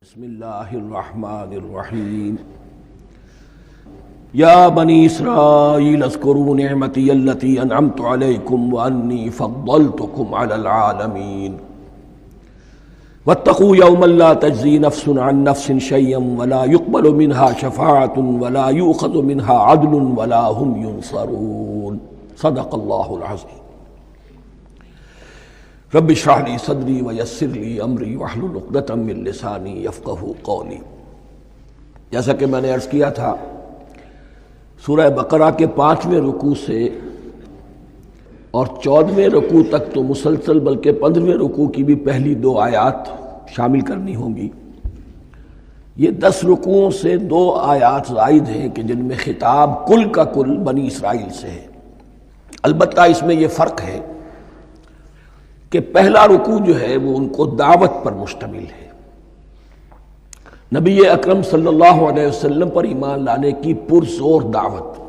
بسم اللہ الرحمن الرحیم یا بنی اسرائیل اذکروا نعمتی التی انعمت علیکم وانی فضلتکم علی العالمین واتقوا یوما لا تجزی نفس عن نفس شیئا ولا يقبل منها شفاعة ولا یؤخذ منها عدل ولا هم ینصرون صدق اللہ العظیم رب اشرح لی صدری ویسر لی امری واحلل عقدۃ من لسانی یفقہوا قولی۔ جیسا کہ میں نے عرض کیا تھا، سورہ بقرہ کے 5ویں رکوع سے اور 14ویں رکوع تک تو مسلسل، بلکہ 15ویں رکوع کی بھی پہلی 2 آیات شامل کرنی ہوں گی۔ یہ 10 رکوعوں سے 2 آیات زائد ہیں کہ جن میں خطاب کل کا کل بنی اسرائیل سے ہے۔ البتہ اس میں یہ فرق ہے کہ پہلا رکوع جو ہے وہ ان کو دعوت پر مشتمل ہے، نبی اکرم صلی اللہ علیہ وسلم پر ایمان لانے کی پرزور دعوت۔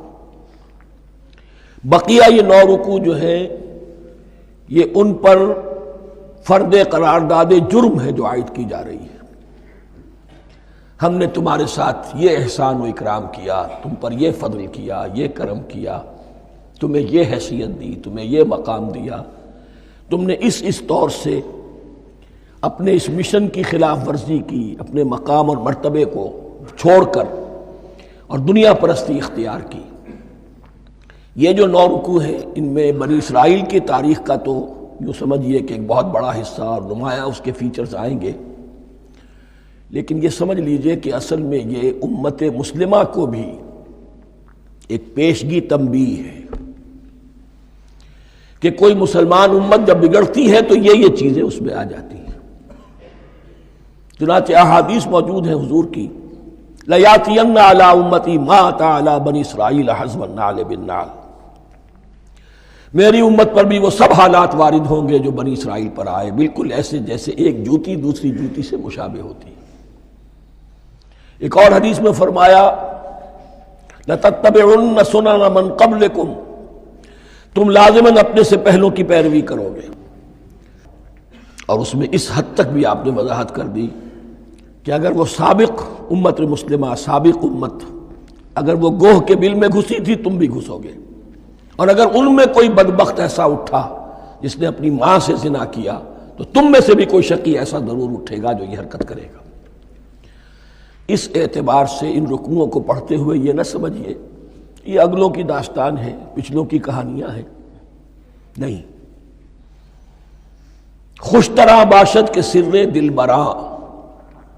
بقیہ یہ 9 رکوع جو ہیں یہ ان پر فرد قرارداد جرم ہے جو عائد کی جا رہی ہے۔ ہم نے تمہارے ساتھ یہ احسان و اکرام کیا، تم پر یہ فضل کیا، یہ کرم کیا، تمہیں یہ حیثیت دی، تمہیں یہ مقام دیا، تم نے اس طور سے اپنے اس مشن کی خلاف ورزی کی، اپنے مقام اور مرتبے کو چھوڑ کر اور دنیا پرستی اختیار کی۔ یہ جو 9 رکوع ہیں ان میں بنی اسرائیل کی تاریخ کا تو یوں سمجھیے کہ ایک بہت بڑا حصہ اور نمایاں اس کے فیچرز آئیں گے، لیکن یہ سمجھ لیجئے کہ اصل میں یہ امت مسلمہ کو بھی ایک پیشگی تنبیہ ہے کہ کوئی مسلمان امت جب بگڑتی ہے تو یہ چیزیں اس میں آ جاتی ہیں۔ چنانچہ احادیث موجود ہیں حضور کی، لَيَأْتِيَنَّ عَلَىٰ أُمَّتِي مَا أَتَىٰ عَلَىٰ بَنِي إِسْرَائِيلَ حَزْوَ النَّعْلِ بِالنَّعْلِ، میری امت پر بھی وہ سب حالات وارد ہوں گے جو بنی اسرائیل پر آئے، بالکل ایسے جیسے ایک جوتی دوسری جوتی سے مشابہ ہوتی ہے۔ ایک اور حدیث میں فرمایا لَتَتَّبِعُنَّ سُنَنَ مَنْ قَبْلِكُمْ، تم لازماً اپنے سے پہلوں کی پیروی کرو گے۔ اور اس میں اس حد تک بھی آپ نے وضاحت کر دی کہ اگر وہ سابق امت مسلمہ، سابق امت، اگر وہ گوہ کے بل میں گھسی تھی تم بھی گھسو گے، اور اگر ان میں کوئی بدبخت ایسا اٹھا جس نے اپنی ماں سے زنا کیا تو تم میں سے بھی کوئی شقی ایسا ضرور اٹھے گا جو یہ حرکت کرے گا۔ اس اعتبار سے ان رکوعوں کو پڑھتے ہوئے یہ نہ سمجھیے یہ اگلوں کی داستان ہے، پچھلوں کی کہانیاں ہیں، نہیں۔ خوش طرح باشد کے سر دل براں،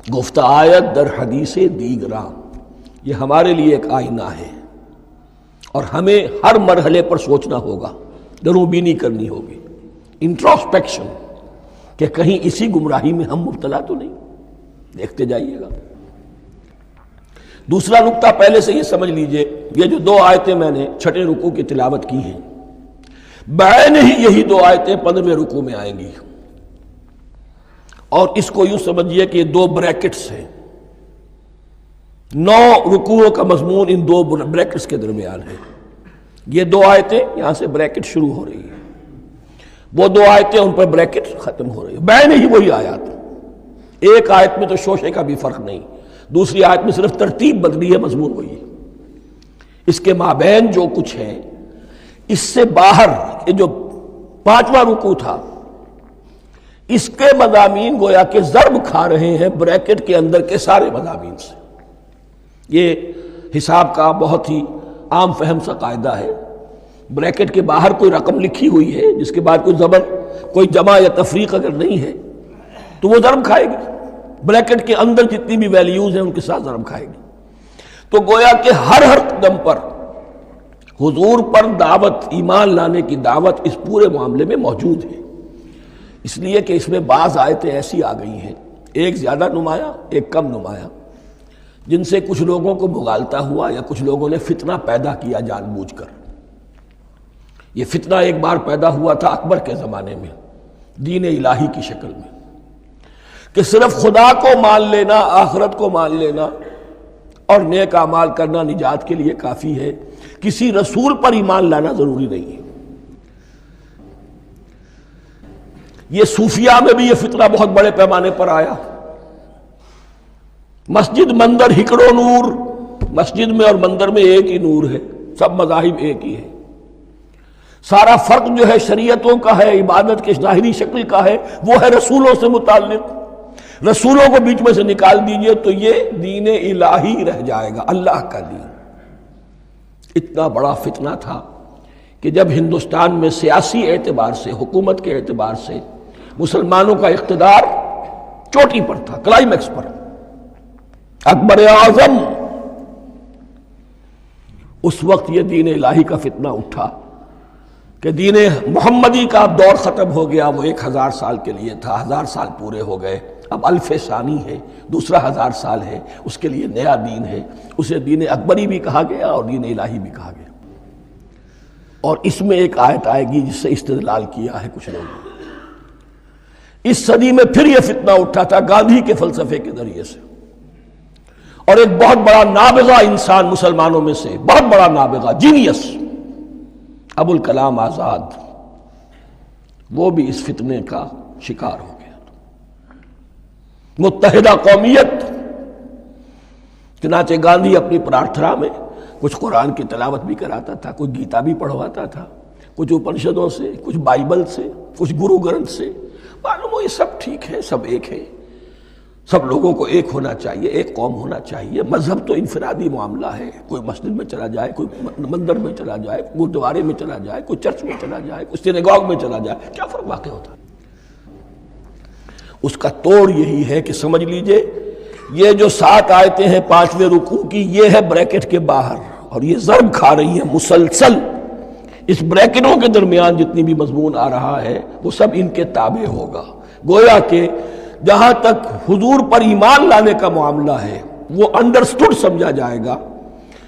گفت آیت در حدیث دیگراں، یہ ہمارے لیے ایک آئینہ ہے اور ہمیں ہر مرحلے پر سوچنا ہوگا، دروں بینی کرنی ہوگی، انٹروسپیکشن، کہ کہیں اسی گمراہی میں ہم مبتلا تو نہیں۔ دیکھتے جائیے گا۔ دوسرا نقطہ پہلے سے یہ سمجھ لیجئے، یہ جو 2 آیتیں میں نے 6 رکوع کی تلاوت کی ہیں، بعین ہی یہی 2 آیتیں 15ویں رکوع میں آئیں گی، اور اس کو یوں سمجھیے کہ یہ 2 بریکٹس ہیں۔ 9 رکوعوں کا مضمون ان 2 بریکٹس کے درمیان ہے۔ یہ 2 آیتیں یہاں سے بریکٹ شروع ہو رہی ہیں، وہ 2 آیتیں ان پر بریکٹ ختم ہو رہی ہیں، بعین ہی وہی آیات۔ ایک آیت میں تو شوشے کا بھی فرق نہیں، دوسری آیت میں صرف ترتیب بدلی ہے، مضمون وہی ہے۔ اس کے مابین جو کچھ ہے، اس سے باہر یہ جو 5واں رکوع تھا، اس کے مضامین گویا کہ ضرب کھا رہے ہیں بریکٹ کے اندر کے سارے مضامین سے۔ یہ حساب کا بہت ہی عام فہم سا قاعدہ ہے، بریکٹ کے باہر کوئی رقم لکھی ہوئی ہے جس کے بعد کوئی زبر، کوئی جمع یا تفریق اگر نہیں ہے تو وہ ضرب کھائے گی، بریکٹ کے اندر جتنی بھی ویلیوز ہیں ان کے ساتھ ضرب کھائے گی۔ تو گویا کہ ہر قدم پر حضور پر دعوت، ایمان لانے کی دعوت اس پورے معاملے میں موجود ہے، اس لیے کہ اس میں بعض آیتیں ایسی آ گئی ہیں، ایک زیادہ نمایاں ایک کم نمایاں، جن سے کچھ لوگوں کو بغالتا ہوا یا کچھ لوگوں نے فتنہ پیدا کیا جان بوجھ کر۔ یہ فتنہ ایک بار پیدا ہوا تھا اکبر کے زمانے میں، دین الہی کی شکل میں، کہ صرف خدا کو مان لینا، آخرت کو مان لینا اور نیک اعمال کرنا نجات کے لیے کافی ہے، کسی رسول پر ایمان لانا ضروری نہیں ہے۔ یہ صوفیہ میں بھی یہ فتنہ بہت بڑے پیمانے پر آیا، مسجد مندر ہکڑو نور، مسجد میں اور مندر میں ایک ہی نور ہے، سب مذاہب ایک ہی ہے۔ سارا فرق جو ہے شریعتوں کا ہے، عبادت کے ظاہری شکل کا ہے، وہ ہے رسولوں سے متعلق۔ رسولوں کو بیچ میں سے نکال دیجئے تو یہ دین الہی رہ جائے گا، اللہ کا دین۔ اتنا بڑا فتنہ تھا کہ جب ہندوستان میں سیاسی اعتبار سے، حکومت کے اعتبار سے مسلمانوں کا اقتدار چوٹی پر تھا، کلائمیکس پر، اکبر اعظم، اس وقت یہ دین الہی کا فتنہ اٹھا کہ دین محمدی کا اب دور ختم ہو گیا۔ وہ 1000 سال کے لیے تھا، 1000 سال پورے ہو گئے، اب الف ثانی ہے، دوسرا 1000 سال ہے، اس کے لیے نیا دین ہے۔ اسے دین اکبری بھی کہا گیا اور دین الہی بھی کہا گیا۔ اور اس میں ایک آیت آئے گی جس سے استدلال کیا ہے کچھ لوگوں نے۔ اس صدی میں پھر یہ فتنہ اٹھا تھا گاندھی کے فلسفے کے ذریعے سے، اور ایک بہت بڑا نابغہ انسان مسلمانوں میں سے، بہت بڑا نابغہ، جینیس، ابوالکلام آزاد، وہ بھی اس فتنے کا شکار ہو گیا۔ متحدہ قومیت، چنانچہ گاندھی اپنی پرارتھنا میں کچھ قرآن کی تلاوت بھی کراتا تھا، کچھ گیتا بھی پڑھواتا تھا، کچھ اپنشدوں سے، کچھ بائبل سے، کچھ گرو گرنتھ سے۔ معلوم ہو یہ سب ٹھیک ہے، سب ایک ہے، سب لوگوں کو ایک ہونا چاہیے، ایک قوم ہونا چاہیے۔ مذہب تو انفرادی معاملہ ہے، کوئی مسجد میں چلا جائے، کوئی مندر میں چلا جائے، گردوارے میں چلا جائے، کوئی چرچ میں چلا جائے، کوئی سینیگاگ میں چلا جائے، کیا فرق واقع ہوتا ہے؟ اس کا توڑ یہی ہے کہ سمجھ لیجئے یہ جو 7 آیتیں ہیں 5ویں رکوع کی، یہ ہے بریکٹ کے باہر، اور یہ ضرب کھا رہی ہے مسلسل۔ اس بریکٹوں کے درمیان جتنی بھی مضمون آ رہا ہے وہ سب ان کے تابع ہوگا۔ گویا کہ جہاں تک حضور پر ایمان لانے کا معاملہ ہے وہ انڈرسٹوڈ سمجھا جائے گا،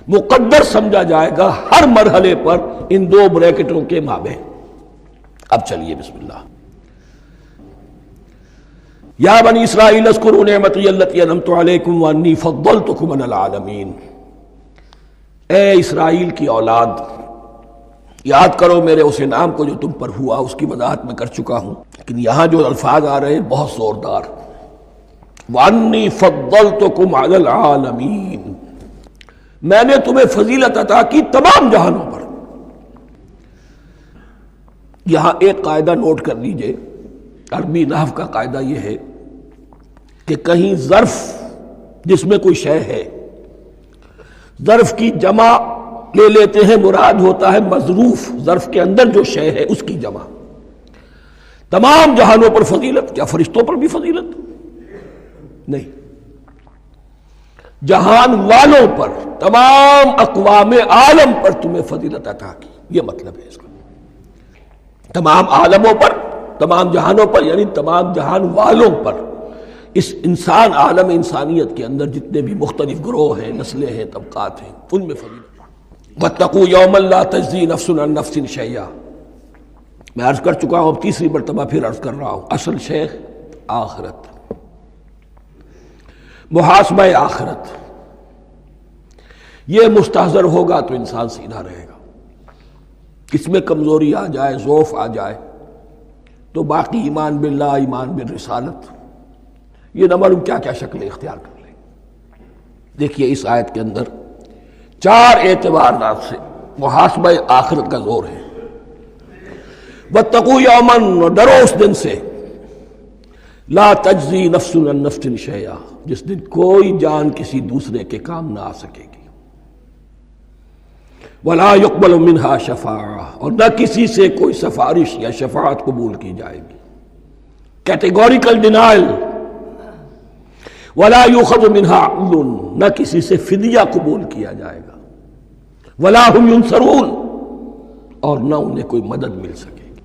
مقدر سمجھا جائے گا ہر مرحلے پر ان 2 بریکٹوں کے مابین۔ اب چلیے بسم اللہ۔ یا بنی اسرائیل اذکروا نعمتی التی انعمت علیکم وانی فضلتکم علی العالمین۔ اے اسرائیل کی اولاد، یاد کرو میرے اس انعام کو جو تم پر ہوا، اس کی وضاحت میں کر چکا ہوں، لیکن یہاں جو الفاظ آ رہے ہیں بہت زوردار۔ وَأَنِّي فَضَّلْتُكُمْ عَلَى الْعَالَمِينَ، میں نے تمہیں فضیلت عطا کی تمام جہانوں پر۔ یہاں ایک قاعدہ نوٹ کر لیجئے، عربی نحو کا قاعدہ یہ ہے کہ کہیں ظرف جس میں کوئی شے ہے، ظرف کی جمع لے لیتے ہیں، مراد ہوتا ہے مظروف، ظرف کے اندر جو شے ہے اس کی جمع۔ تمام جہانوں پر فضیلت، کیا فرشتوں پر بھی فضیلت؟ نہیں، جہان والوں پر، تمام اقوام عالم پر تمہیں فضیلت عطا کی، یہ مطلب ہے اس کا۔ تمام عالموں پر، تمام جہانوں پر، یعنی تمام جہان والوں پر، اس انسان عالم انسانیت کے اندر جتنے بھی مختلف گروہ ہیں، نسلیں ہیں، طبقات ہیں، ان میں فضیلت۔ وَاتَّقُوا يَوْمًا لَا تَجْزِي نَفْسٌ عَن نَفْسٍ شَيْئًا، میں عرض کر چکا ہوں، اب تیسری مرتبہ پھر عرض کر رہا ہوں، اصل شیخ آخرت، محاسبہ آخرت، یہ مستحضر ہوگا تو انسان سیدھا رہے گا۔ اس میں کمزوری آ جائے، ضعف آ جائے تو باقی ایمان باللہ، ایمان بالرسالت، یہ نہ معلوم کیا کیا شکلیں اختیار کر لیں۔ دیکھیے اس آیت کے اندر 4 اعتبارات سے محاسبہ آخرت کا زور ہے۔ وَاتَّقُوا يَوْمًا، ڈرو اس دن سے، لا تجزی نفس عن نفس شیئا، جس دن کوئی جان کسی دوسرے کے کام نہ آ سکے گی، ولا يقبل منها شفاعہ، اور نہ کسی سے کوئی سفارش یا شفاعت قبول کی جائے گی، کیٹیگوریکل ڈینائل، ولا يؤخذ منها عدل، نہ کسی سے فدیہ قبول کیا جائے گا، ولا هم ينصرون، اور نہ انہیں کوئی مدد مل سکے گی۔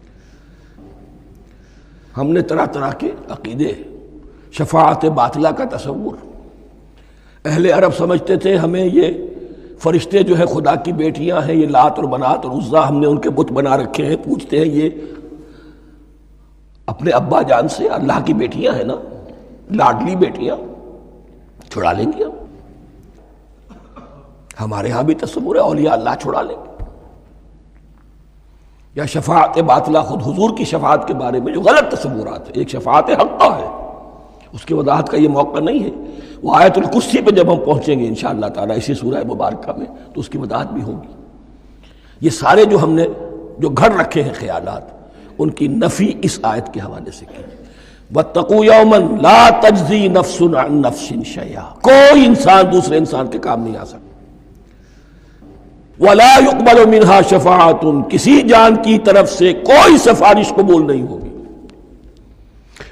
ہم نے طرح طرح کے عقیدے، شفاعت باطلہ کا تصور، اہل عرب سمجھتے تھے ہمیں یہ فرشتے جو ہے خدا کی بیٹیاں ہیں، یہ لات اور منات اور عزا، ہم نے ان کے بت بنا رکھے ہیں، پوچھتے ہیں یہ اپنے ابا جان سے اللہ کی بیٹیاں ہیں نا، لاڈلی بیٹیاں، چھڑا لیں گے ہم۔ ہمارے ہاں بھی تصور ہے اولیاء اللہ چھڑا لیں گے۔ یا شفاعت باطلہ، خود حضور کی شفاعت کے بارے میں جو غلط تصورات ہیں، ایک شفاعت حقہ ہے، اس کی وضاحت کا یہ موقع نہیں ہے۔ وہ آیت الکرسی پہ جب ہم پہنچیں گے انشاءاللہ تعالیٰ اسی سورہ مبارکہ میں تو اس کی وضاحت بھی ہوگی۔ یہ سارے جو ہم نے جو گھڑ رکھے ہیں خیالات، ان کی نفی اس آیت کے حوالے سے کی۔ وَاتَّقُوا يَوْمًا لَا تَجْزِي نَفْسٌ عَن نَفْسٍ شَيْئًا، کوئی انسان دوسرے انسان کے کام نہیں آ سکتا۔ وَلَا يُقْبَلُ مِنْهَا شَفَاعَةٌ، کسی جان کی طرف سے کوئی سفارش قبول نہیں ہوگی۔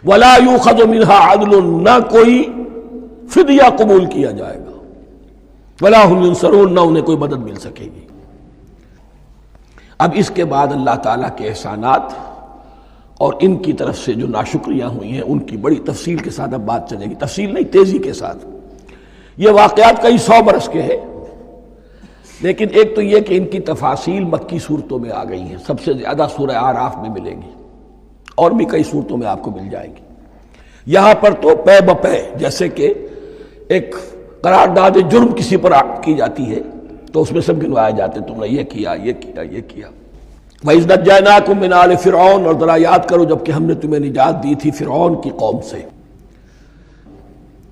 وَلَا يُؤْخَذُ مِنْهَا عَدْلٌ، نہ کوئی فدیہ قبول کیا جائے گا۔ وَلَا هُمْ يُنصَرُونَ، نہ انہیں کوئی مدد مل سکے گی۔ اب اس کے بعد اللہ تعالیٰ کے احسانات اور ان کی طرف سے جو ناشکریاں ہوئی ہیں ان کی بڑی تفصیل کے ساتھ اب بات چلے گی، تفصیل نہیں تیزی کے ساتھ۔ یہ واقعات کئی 100 برس کے ہیں، لیکن ایک تو یہ کہ ان کی تفاصیل مکی صورتوں میں آ گئی ہیں، سب سے زیادہ سورہ اعراف میں ملے گی، اور بھی کئی صورتوں میں آپ کو مل جائے گی۔ یہاں پر تو پے بپے، جیسے کہ ایک قرارداد جرم کسی پر کی جاتی ہے تو اس میں سب گنوائے جاتے، تم نے یہ کیا، یہ کیا، یہ کیا۔ وَإِذْ نَجَّيْنَاكُم مِّنْ آلِ فِرْعَوْنَ، اور ذرا یاد کرو جب کہ ہم نے تمہیں نجات دی تھی فرعون کی قوم سے۔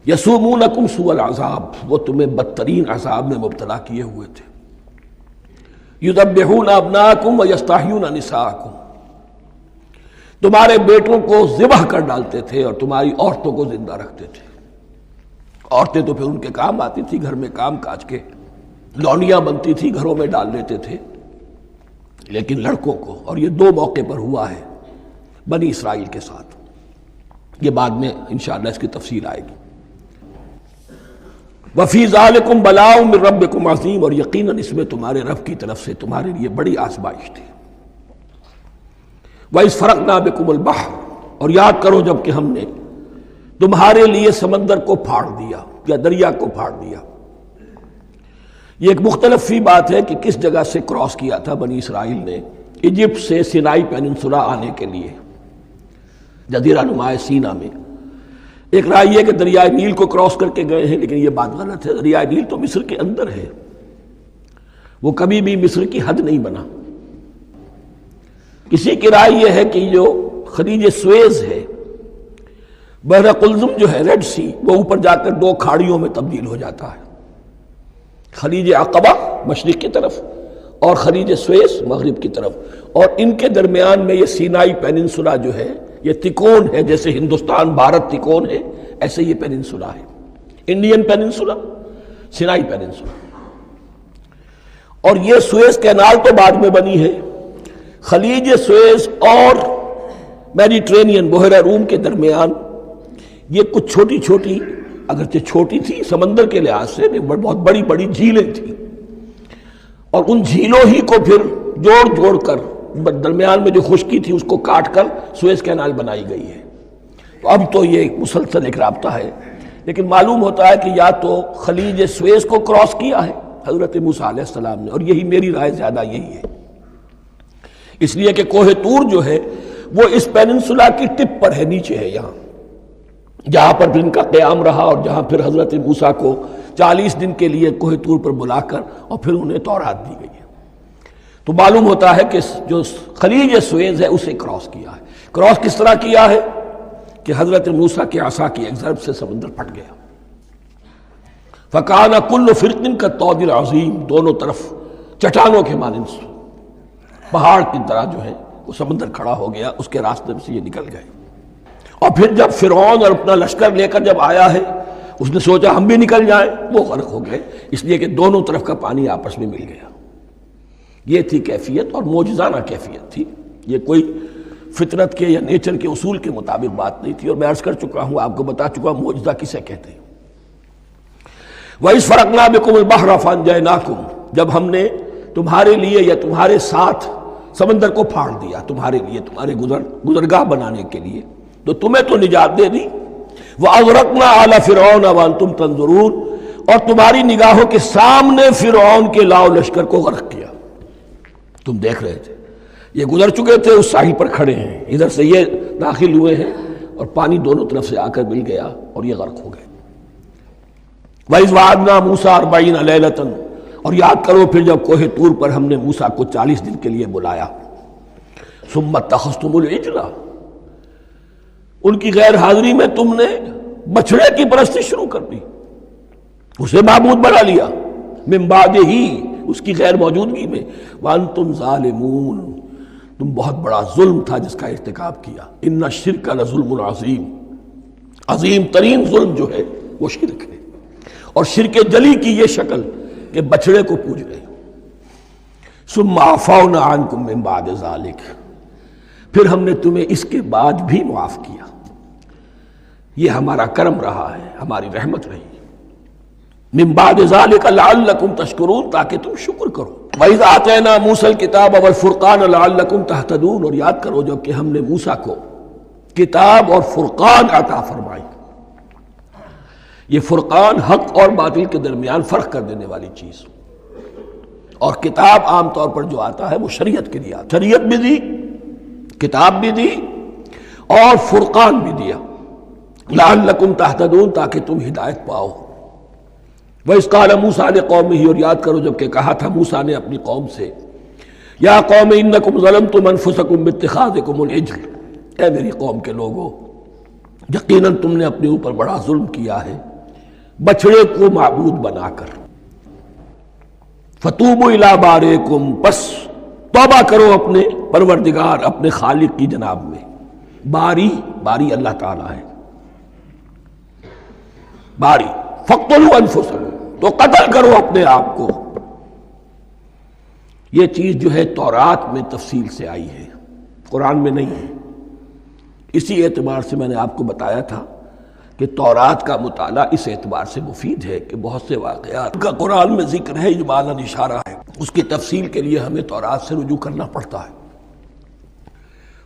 يَسُومُونَكُمْ سُوءَ الْعَذَابِ، وہ تمہیں بدترین عذاب میں مبتلا کیے ہوئے تھے۔ يُذَبِّحُونَ أَبْنَاءَكُمْ وَيَسْتَحْيُونَ نِسَاءَكُمْ، تمہارے بیٹوں کو ذبح کر ڈالتے تھے اور تمہاری عورتوں کو زندہ رکھتے تھے۔ عورتیں تو پھر ان کے کام آتی تھی، گھر میں کام کاج کے لونیاں بنتی تھی، گھروں میں ڈال لیتے تھے، لیکن لڑکوں کو، اور یہ 2 موقع پر ہوا ہے بنی اسرائیل کے ساتھ، یہ بعد میں انشاءاللہ اس کی تفصیل آئے گی۔ وَفِي ذَلِكُمْ بَلَاءٌ مِّن رَبِّكُمْ عَظِيمٌ، اور یقیناً اس میں تمہارے رب کی طرف سے تمہارے لیے بڑی آزمائش تھی۔ وَإِذْ فَرَقْنَا بِكُمُ الْبَحْرَ، اور یاد کرو جب کہ ہم نے تمہارے لیے سمندر کو پھاڑ دیا یا دریا کو پھاڑ دیا۔ یہ ایک مختلف فی بات ہے کہ کس جگہ سے کراس کیا تھا بنی اسرائیل نے ایجپٹ سے سینائی پیننسولا آنے کے لیے، جزیرہ نما سینا میں۔ ایک رائے یہ کہ دریائے نیل کو کراس کر کے گئے ہیں، لیکن یہ بات غلط ہے، دریائے نیل تو مصر کے اندر ہے، وہ کبھی بھی مصر کی حد نہیں بنا۔ کسی کی رائے یہ ہے کہ جو خلیج سویز ہے، بحر قلزم جو ہے، ریڈ سی، وہ اوپر جا کر 2 کھاڑیوں میں تبدیل ہو جاتا ہے، خلیج عقبہ مشرق کی طرف اور خلیج سویس مغرب کی طرف، اور ان کے درمیان میں یہ سینائی پیننسولا جو ہے یہ تکون ہے، جیسے ہندوستان بھارت تکون ہے، ایسے یہ پیننسولا ہے، انڈین پیننسولا، سینائی پیننسولا۔ اور یہ سویس کینال تو بعد میں بنی ہے۔ خلیج سویس اور میڈیٹرینین بحیرہ روم کے درمیان یہ کچھ چھوٹی چھوٹی، اگرچہ چھوٹی تھی سمندر کے لحاظ سے، بہت بڑی بڑی جھیلیں تھیں، اور ان جھیلوں ہی کو پھر جوڑ جوڑ کر درمیان میں جو خشکی تھی اس کو کاٹ کر سویس کینال بنائی گئی ہے۔ تو اب تو یہ مسلسل ایک رابطہ ہے، لیکن معلوم ہوتا ہے کہ یا تو خلیج سویس کو کراس کیا ہے حضرت موسیٰ علیہ السلام نے، اور یہی میری رائے زیادہ یہی ہے، اس لیے کہ کوہ طور جو ہے وہ اس پیننسولا کی ٹپ پر ہے، نیچے ہے یہاں، جہاں پر پھر ان کا قیام رہا، اور جہاں پھر حضرت موسیٰ کو 40 دن کے لیے کوہ طور پر بلا کر اور پھر انہیں تورات دی گئی ہے۔ تو معلوم ہوتا ہے کہ جو خلیج سویز ہے اسے کراس کیا ہے۔ کراس کس طرح کیا ہے کہ حضرت موسیٰ کے عصا کی ایک ضرب سے سمندر پھٹ گیا۔ فَكَانَ كُلُّ فِرْقٍ كَالطَّوْدِ الْعَظِيمِ، دونوں طرف چٹانوں کے مانند پہاڑ کی طرح جو ہے وہ سمندر کھڑا ہو گیا، اس کے راستے میں سے یہ نکل گئے۔ اور پھر جب فرعون اور اپنا لشکر لے کر جب آیا ہے، اس نے سوچا ہم بھی نکل جائیں، وہ غرق ہو گئے، اس لیے کہ دونوں طرف کا پانی آپس میں مل گیا۔ یہ تھی کیفیت، اور معجزانہ کیفیت تھی، یہ کوئی فطرت کے یا نیچر کے اصول کے مطابق بات نہیں تھی، اور میں عرض کر چکا ہوں، آپ کو بتا چکا ہوں معجزہ کسے کہتے ہیں۔ وَإِذْ فَرَقْنَا بِكُمُ الْبَحْرَ فَأَنْجَيْنَاكُمْ، جب ہم نے تمہارے لیے یا تمہارے ساتھ سمندر کو پھاڑ دیا، تمہارے لیے، تمہارے گزرگاہ بنانے کے لیے، تو تمہیں تو نجات دے دی۔ وَأَغْرَقْنَا آلَ فِرْعَوْنَ وَأَنْتُمْ تَنظُرُونَ، اور تمہاری نگاہوں کے سامنے فرعون کے لاؤ لشکر کو غرق کیا، تم دیکھ رہے تھے، یہ گزر چکے تھے، اس ساحل پر کھڑے ہیں، ادھر سے یہ داخل ہوئے ہیں، اور پانی دونوں طرف سے آ کر مل گیا اور یہ غرق ہو گئے۔ وَإِذْ وَعَدْنَا مُوسَىٰ 40 لَيْلَةً، اور یاد کرو پھر جب کوہ طور پر ہم نے موسیٰ کو 40 دن کے لیے بلایا۔ ثُمَّ اتَّخَذْتُمُ الْعِجْلَ، ان کی غیر حاضری میں تم نے بچھڑے کی پرستی شروع کر دی، اسے معبود بنا لیا، من بعد ہی، اس کی غیر موجودگی میں، وانتم ظالمون، تم بہت بڑا ظلم تھا جس کا ارتکاب کیا، ان الشرک لظلم عظیم، عظیم ترین ظلم جو ہے وہ شرک ہے، اور شرک جلی کی یہ شکل کہ بچڑے کو پوج رہے۔ ثم عفونا عنکم من بعد ذلک، پھر ہم نے تمہیں اس کے بعد بھی معاف کیا، یہ ہمارا کرم رہا ہے، ہماری رحمت رہی، من بعد ذلک لعلکم تشکرون، تاکہ تم شکر کرو۔ وَإِذْ آتَيْنَا مُوسَى الْكِتَابَ وَالْفُرْقَانَ لَعَلَّكُمْ تَهْتَدُونَ، اور یاد کرو جب کہ ہم نے موسیٰ کو کتاب اور فرقان عطا فرمائی۔ یہ فرقان حق اور باطل کے درمیان فرق کر دینے والی چیز، اور کتاب عام طور پر جو آتا ہے وہ شریعت کے لیے آتا، شریعت بھی دی، کتاب بھی دی، اور فرقان بھی دیا، لعلکم تہتدون، تاکہ تم ہدایت پاؤ۔ وَإِذْ قَالَ مُوسَىٰ لِقَوْمِهِ، اور یاد کرو جب کہ کہا تھا موسیٰ نے اپنی قوم سے، یا قوم انکم ظلمتم انفسکم باتخاذکم العجل، اے میری قوم کے لوگو، یقیناً تم نے اپنے اوپر بڑا ظلم کیا ہے بچڑے کو معبود بنا کر۔ فَتُوبُوا إِلَىٰ بَارِئِكُمْ، پس توبہ کرو اپنے پروردگار، اپنے خالق کی جناب میں۔ باری اللہ تعالیٰ ہے، باری۔ فَاقْتُلُوا أَنفُسَكُمْ، تو قتل کرو اپنے آپ کو۔ یہ چیز جو ہے تورات میں تفصیل سے آئی ہے، قرآن میں نہیں ہے۔ اسی اعتبار سے میں نے آپ کو بتایا تھا کہ تورات کا مطالعہ اس اعتبار سے مفید ہے کہ بہت سے واقعات کا قرآن میں ذکر ہے، اجمالاً اشارہ ہے، اس کی تفصیل کے لیے ہمیں تورات سے رجوع کرنا پڑتا ہے،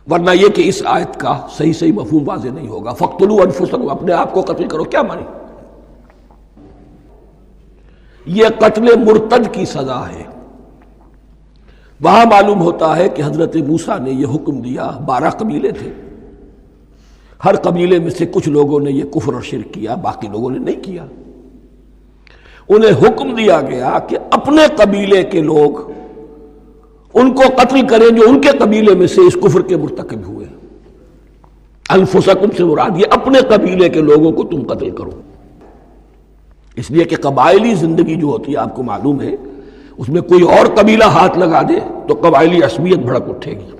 ورنہ یہ کہ اس آیت کا صحیح مفہوم واضح نہیں ہوگا۔ فَاقْتُلُوا أَنفُسَكُمْ، اپنے آپ کو قتل کرو، کیا معنی؟ یہ قتل مرتد کی سزا ہے۔ وہاں معلوم ہوتا ہے کہ حضرت موسیٰ نے یہ حکم دیا، 12 قبیلے تھے، ہر قبیلے میں سے کچھ لوگوں نے یہ کفر اور شرک کیا، باقی لوگوں نے نہیں کیا۔ انہیں حکم دیا گیا کہ اپنے قبیلے کے لوگ ان کو قتل کریں جو ان کے قبیلے میں سے اس کفر کے مرتکب ہوئے۔ انفسکم سے مراد یہ اپنے قبیلے کے لوگوں کو تم قتل کرو، اس لیے کہ قبائلی زندگی جو ہوتی ہے آپ کو معلوم ہے، اس میں کوئی اور قبیلہ ہاتھ لگا دے تو قبائلی عصبیت بھڑک اٹھے گی۔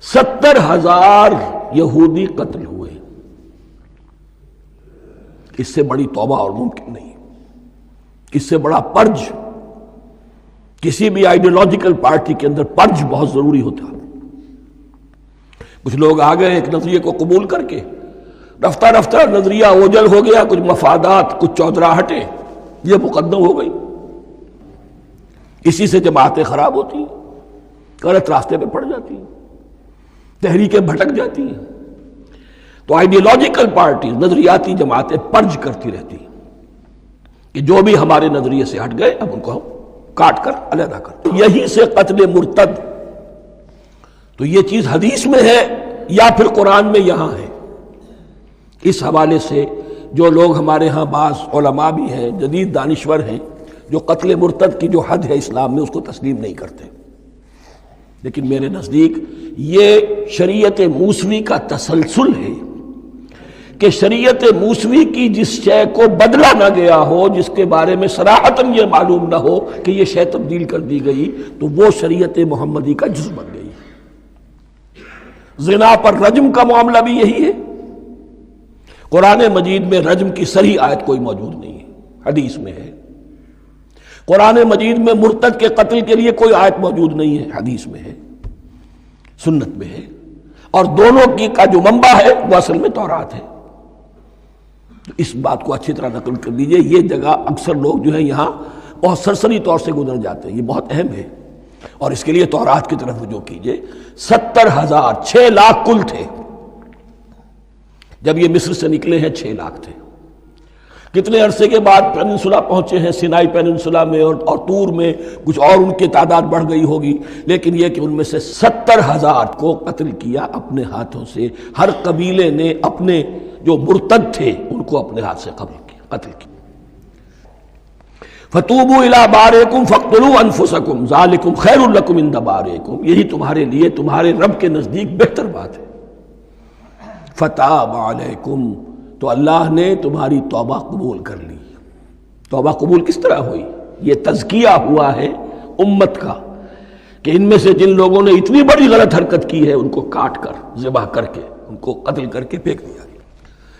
70,000 یہودی قتل ہوئے، اس سے بڑی توبہ اور ممکن نہیں، اس سے بڑا پرج، کسی بھی آئیڈیولوجیکل پارٹی کے اندر پرج بہت ضروری ہوتا ہے۔ کچھ لوگ آ گئے ایک نظریے کو قبول کر کے، رفتہ رفتہ نظریہ اوجل ہو گیا، کچھ مفادات، کچھ چودراہٹیں یہ مقدم ہو گئی، اسی سے جماعتیں خراب ہوتی ہیں، غلط راستے پہ پڑ جاتی ہیں، تحریکیں بھٹک جاتی ہیں۔ تو آئیڈیولوجیکل پارٹیز، نظریاتی جماعتیں پرج کرتی رہتی ہیں کہ جو بھی ہمارے نظریے سے ہٹ گئے اب ان کو ہم کاٹ کر علیحدہ کر۔ یہی سے قتل مرتد، تو یہ چیز حدیث میں ہے یا پھر قرآن میں یہاں ہے۔ اس حوالے سے جو لوگ ہمارے ہاں بعض علماء بھی ہیں، جدید دانشور ہیں، جو قتل مرتد کی جو حد ہے اسلام میں اس کو تسلیم نہیں کرتے، لیکن میرے نزدیک یہ شریعت موسوی کا تسلسل ہے کہ شریعت موسوی کی جس شے کو بدلا نہ گیا ہو، جس کے بارے میں صراحتاً یہ معلوم نہ ہو کہ یہ شے تبدیل کر دی گئی، تو وہ شریعت محمدی کا جز بن گئی۔ زنا پر رجم کا معاملہ بھی یہی ہے۔ قرآن مجید میں رجم کی صریح آیت کوئی موجود نہیں ہے، حدیث میں ہے۔ قرآن مجید میں مرتد کے قتل کے لیے کوئی آیت موجود نہیں ہے، حدیث میں ہے، سنت میں ہے، اور دونوں کی کا جو منبع ہے وہ اصل میں تورات ہے۔ اس بات کو اچھی طرح نقل کر دیجئے، یہ جگہ اکثر لوگ جو ہے یہاں بہت سرسری طور سے گزر جاتے ہیں، یہ بہت اہم ہے، اور اس کے لیے تورات کی طرف رجوع کیجئے۔ 70,000، 6 لاکھ کل تھے جب یہ مصر سے نکلے ہیں، 6 لاکھ تھے۔ کتنے عرصے کے بعد پیننسولا پہنچے ہیں، سینائی پیننسولا میں اور طور میں، کچھ اور ان کی تعداد بڑھ گئی ہوگی، لیکن یہ کہ ان میں سے 70,000 کو قتل کیا اپنے ہاتھوں سے۔ ہر قبیلے نے اپنے جو مرتد تھے ان کو اپنے ہاتھ سے قتل کیا۔ فَتُوبُوا إِلَىٰ بَارِئِكُمْ فَاقْتُلُوا أَنفُسَكُمْ ذَٰلِكُمْ خَيْرٌ لَكُمْ عِندَ بَارِئِكُمْ، یہی تمہارے لیے تمہارے رب کے نزدیک بہتر بات ہے۔ فَتَابَ عَلَيْكُمْ، تو اللہ نے تمہاری توبہ قبول کر لی، توبہ قبول کس طرح ہوئی؟ یہ تزکیہ ہوا ہے امت کا کہ ان میں سے جن لوگوں نے اتنی بڑی غلط حرکت کی ہے ان کو کاٹ کر ذبح کر کے ان کو قتل کر کے پھینک دیا گیا۔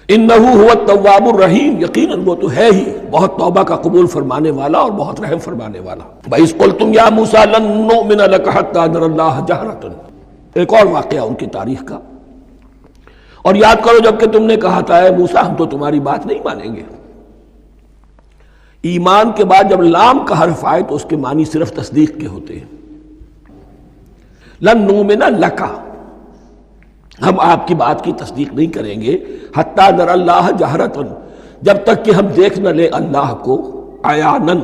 انہ هو التواب الرحیم، یقیناً وہ تو ہے ہی بہت توبہ کا قبول فرمانے والا اور بہت رحم فرمانے والا۔ وَإِذْ قُلْتُمْ يَا مُوسَىٰ لَن نُّؤْمِنَ لَكَ حَتَّىٰ نَرَى اللَّهَ جَهْرَةً، ایک اور واقعہ ان کی تاریخ کا۔ اور یاد کرو جب کہ تم نے کہا تھا اے موسیٰ ہم تو تمہاری بات نہیں مانیں گے۔ ایمان کے بعد جب لام کا حرف آئے تو اس کے معنی صرف تصدیق کے ہوتے ہیں۔ لن نؤمن لک، ہم آپ کی بات کی تصدیق نہیں کریں گے، حتیٰ نری اللہ جہرۃ، جب تک کہ ہم دیکھ نہ لیں اللہ کو عیاناً۔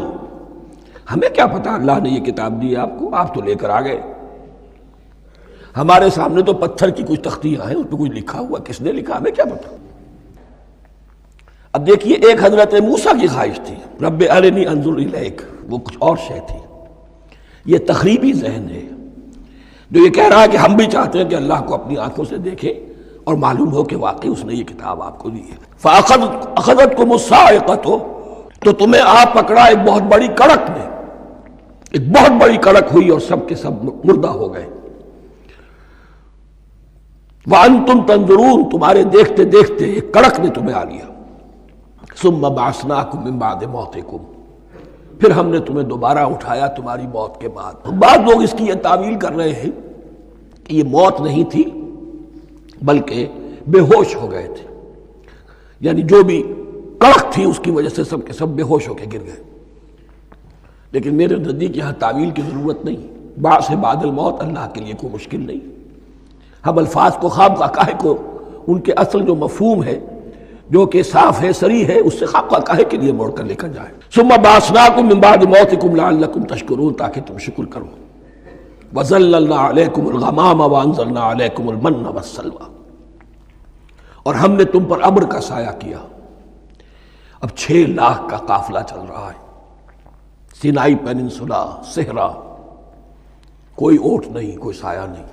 ہمیں کیا پتا اللہ نے یہ کتاب دی آپ کو، آپ تو لے کر آ گئے، ہمارے سامنے تو پتھر کی کچھ تختیاں ہیں، اس پہ کچھ لکھا ہوا، کس نے لکھا ہمیں کیا پتا۔ اب دیکھیے ایک حضرت موسیٰ کی خواہش تھی رب ارنی انظر الیک، وہ کچھ اور شے تھی۔ یہ تخریبی ذہن ہے جو یہ کہہ رہا ہے کہ ہم بھی چاہتے ہیں کہ اللہ کو اپنی آنکھوں سے دیکھیں اور معلوم ہو کہ واقعی اس نے یہ کتاب آپ کو دی ہے۔ فَأَخَذَتْكُمُ الصَّاعِقَةُ، تو تمہیں آپ پکڑا ایک بہت بڑی کڑک نے، ایک بہت بڑی کڑک ہوئی اور سب کے سب مردہ ہو گئے۔ وَأَنْتُمْ تَنظُرُونَ، تمہارے دیکھتے دیکھتے ایک کڑک نے تمہیں آ لیا۔ ثُمَّ بَعَثْنَاكُمْ مِنْ بَعْدِ مَوْتِكُمْ، پھر ہم نے تمہیں دوبارہ اٹھایا تمہاری موت کے بعد۔ بعض لوگ اس کی یہ تعویل کر رہے ہیں کہ یہ موت نہیں تھی بلکہ بے ہوش ہو گئے تھے، یعنی جو بھی کڑک تھی اس کی وجہ سے سب کے سب بے ہوش ہو کے گر گئے۔ لیکن میرے نزدیک یہاں تعویل کی ضرورت نہیں، بعث بعد الموت اللہ کے لیے کوئی مشکل نہیں۔ ہم الفاظ کو خواہ کاہے کو ان کے اصل جو مفہوم ہے جو کہ صاف ہے صریح ہے اس سے خواہ کاہے کے لیے موڑ کر لے کر جائیں۔ ثم بعثناکم من بعد موتکم لعلکم تشکرون، تاکہ تم شکر کرو۔ وظللنا علیکم الغمام وانزلنا علیکم المن والسلوى، اور ہم نے تم پر ابر کا سایہ کیا۔ اب 6 لاکھ کا قافلہ چل رہا ہے، سینائی پیننسولا، صحرا، کوئی اوٹ نہیں، کوئی سایہ نہیں،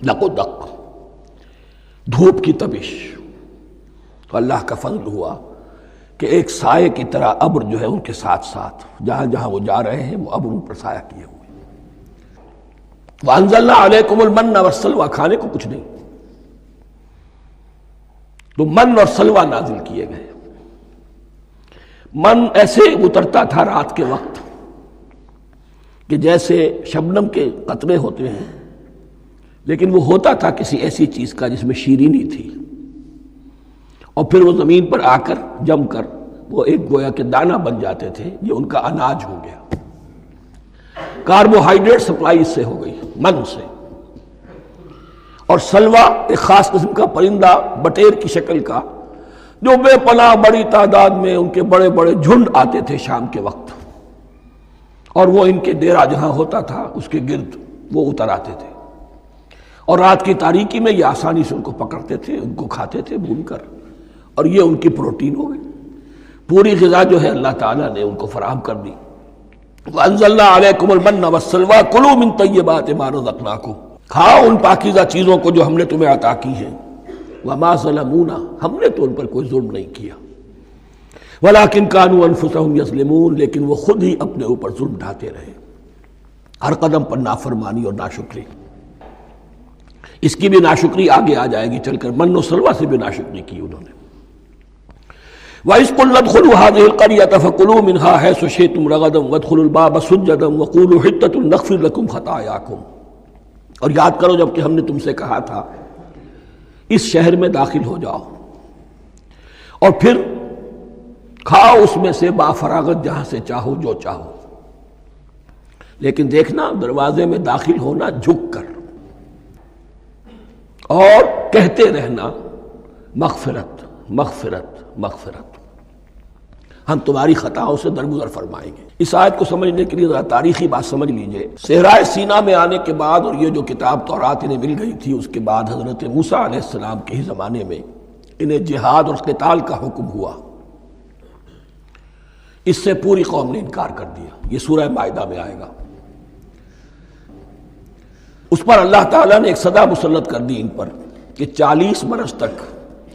دق و دق، دھوپ کی تپش۔ تو اللہ کا فضل ہوا کہ ایک سائے کی طرح ابر جو ہے ان کے ساتھ ساتھ جہاں جہاں وہ جا رہے ہیں وہ ابر ان پر سایہ کیے ہوئے۔ وَأَنزَلْنَا عَلَيْكُمُ الْمَنَّ وَالسَّلْوَىٰ، کھانے کو کچھ نہیں، تو من اور سلوہ نازل کیے گئے۔ من ایسے اترتا تھا رات کے وقت کہ جیسے شبنم کے قطرے ہوتے ہیں، لیکن وہ ہوتا تھا کسی ایسی چیز کا جس میں شیرینی تھی، اور پھر وہ زمین پر آ کر جم کر وہ ایک گویا کہ دانہ بن جاتے تھے، یہ ان کا اناج ہو گیا۔ کاربوہائیڈریٹ سپلائی اس سے ہو گئی، من سے۔ اور سلوہ ایک خاص قسم کا پرندہ بٹیر کی شکل کا جو بے پناہ بڑی تعداد میں ان کے بڑے بڑے جھنڈ آتے تھے شام کے وقت، اور وہ ان کے ڈیرا جہاں ہوتا تھا اس کے گرد وہ اتر آتے تھے، اور رات کی تاریکی میں یہ آسانی سے ان کو پکڑتے تھے، ان کو کھاتے تھے بھون کر، اور یہ ان کی پروٹین ہو گئی۔ پوری غذا جو ہے اللہ تعالیٰ نے ان کو فراہم کر دی۔ وَأَنزَلْنَا عَلَيْكُمُ الْمَنَّ وَالسَّلْوَىٰ كُلُوا مِن طَيِّبَاتِ مَا رَزَقْنَاكُمْ، کھاؤ ان پاکیزہ چیزوں کو جو ہم نے تمہیں عطا کی ہیں۔ وَمَا ظَلَمُونَا، ہم نے تو ان پر کوئی ظلم نہیں کیا، وَلَٰكِن كَانُوا أَنفُسَهُمْ يَظْلِمُونَ، لیکن وہ خود ہی اپنے اوپر ظلم ڈھاتے رہے، ہر قدم پر نافرمانی اور ناشکری۔ اس کی بھی ناشکری آگے آ جائے گی چل کر، من و سلوہ سے بھی ناشکری کی انہوں نے۔ وَإِذْ قُلْنَا ادْخُلُوا هَٰذِهِ الْقَرْيَةَ فَكُلُوا مِنْهَا حَيْثُ شِئْتُمْ رَغَدًا وَادْخُلُوا الْبَابَ سُجَّدًا وَقُولُوا حِطَّةٌ نَغْفِرْ لَكُمْ خَطَايَاكُمْ، اور یاد کرو جب کہ ہم نے تم سے کہا تھا اس شہر میں داخل ہو جاؤ اور پھر کھاؤ اس میں سے بافراغت جہاں سے چاہو جو چاہو، لیکن دیکھنا دروازے میں داخل ہونا جھک کر، اور کہتے رہنا مغفرت مغفرت مغفرت، ہم تمہاری خطاؤں سے درگزر فرمائیں گے۔ اس آیت کو سمجھنے کے لیے ذرا تاریخی بات سمجھ لیجئے۔ صحرائے سینا میں آنے کے بعد اور یہ جو کتاب تورات انہیں مل گئی تھی اس کے بعد حضرت موسیٰ علیہ السلام کے ہی زمانے میں انہیں جہاد اور قتال کا حکم ہوا۔ اس سے پوری قوم نے انکار کر دیا، یہ سورہ مائدہ میں آئے گا۔ اس پر اللہ تعالیٰ نے ایک سزا مسلط کر دی ان پر کہ 40 برس تک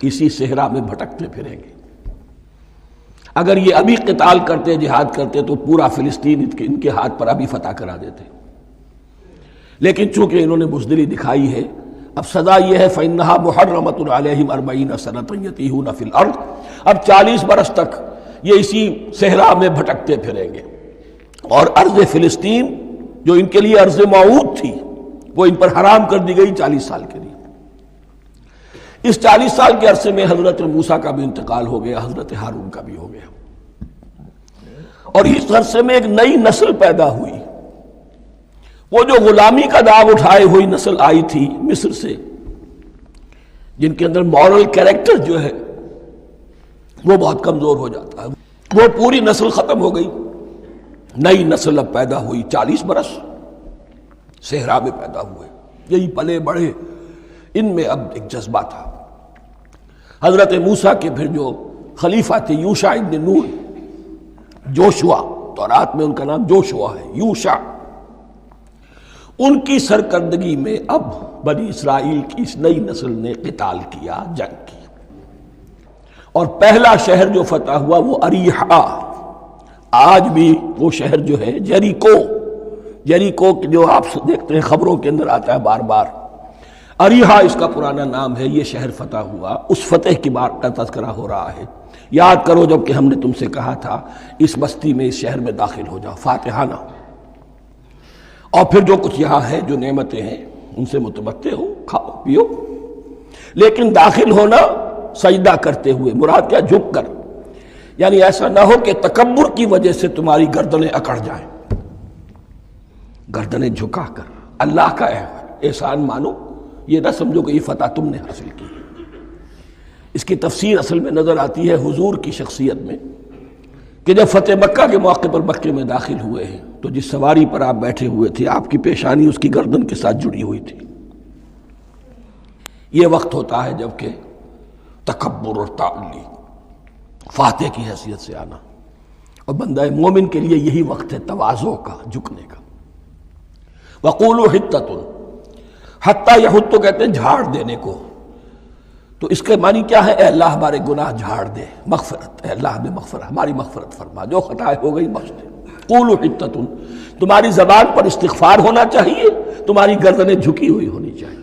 اسی صحرا میں بھٹکتے پھریں گے۔ اگر یہ ابھی قتال کرتے، جہاد کرتے تو پورا فلسطین ان کے ہاتھ پر ابھی فتح کرا دیتے، لیکن چونکہ انہوں نے بزدلی دکھائی ہے، اب سزا یہ ہے فَإِنَّهَا مُحَرَّمَةٌ عَلَيْهِمْ 40 سَنَةً يَتِيهُونَ فِي الْأَرْضِ، اب 40 برس تک یہ اسی صحرا میں بھٹکتے پھریں گے، اور ارض فلسطین جو ان کے لیے ارض موعود تھی وہ ان پر حرام کر دی گئی 40 سال کے لیے۔ اس 40 سال کے عرصے میں حضرت موسیٰ کا بھی انتقال ہو گیا، حضرت ہارون کا بھی ہو گیا، اور اس عرصے میں ایک نئی نسل پیدا ہوئی۔ وہ جو غلامی کا داغ اٹھائے ہوئی نسل آئی تھی مصر سے، جن کے اندر مورل کیریکٹر جو ہے وہ بہت کمزور ہو جاتا ہے، وہ پوری نسل ختم ہو گئی، نئی نسل اب پیدا ہوئی، 40 برس صحرا میں پیدا ہوئے، یہی پلے بڑھے، ان میں اب ایک جذبہ تھا۔ حضرت موسیٰ کے پھر جو خلیفہ تھے یوشع ابن نون، جوشوا، تورات میں ان کا نام جوشوا ہے، یوشع، ان کی سرکردگی میں اب بنی اسرائیل کی اس نئی نسل نے قتال کیا، جنگ کی، اور پہلا شہر جو فتح ہوا وہ اریحا، آج بھی وہ شہر جو ہے جیریکو جو آپ دیکھتے ہیں خبروں کے اندر آتا ہے بار بار، اریحا اس کا پرانا نام ہے، یہ شہر فتح ہوا، اس فتح کی بات کا تذکرہ ہو رہا ہے۔ یاد کرو جب کہ ہم نے تم سے کہا تھا اس بستی میں، اس شہر میں داخل ہو جاؤ فاتحانہ، اور پھر جو کچھ یہاں ہے، جو نعمتیں ہیں ان سے متمتع ہو، کھاؤ پیو، لیکن داخل ہونا سجدہ کرتے ہوئے، مراد کیا؟ جھک کر، یعنی ایسا نہ ہو کہ تکبر کی وجہ سے تمہاری گردنیں اکڑ جائیں، گردنیں جھکا کر اللہ کا احسان مانو، یہ نہ سمجھو کہ یہ فتح تم نے حاصل کی۔ اس کی تفسیر اصل میں نظر آتی ہے حضور کی شخصیت میں، کہ جب فتح مکہ کے موقع پر مکے میں داخل ہوئے ہیں تو جس سواری پر آپ بیٹھے ہوئے تھے، آپ کی پیشانی اس کی گردن کے ساتھ جڑی ہوئی تھی۔ یہ وقت ہوتا ہے جب کہ تکبر اور تعلی، فاتح کی حیثیت سے آنا، اور بندہ مومن کے لیے یہی وقت ہے تواضع کا، جھکنے کا۔ وَقُولُوا حِطَّةٌ، حتیٰ یحط تو کہتے ہیں جھاڑ دینے کو، تو اس کے معنی کیا ہے؟ اے اللہ ہمارے گناہ جھاڑ دے، مغفرت، اے اللہ ہمیں مغفرت، ہماری مغفرت فرما، جو خطائیں ہو گئی بخش دے۔ قولوا حطۃ، تمہاری زبان پر استغفار ہونا چاہیے، تمہاری گردنیں جھکی ہوئی ہونی چاہیے۔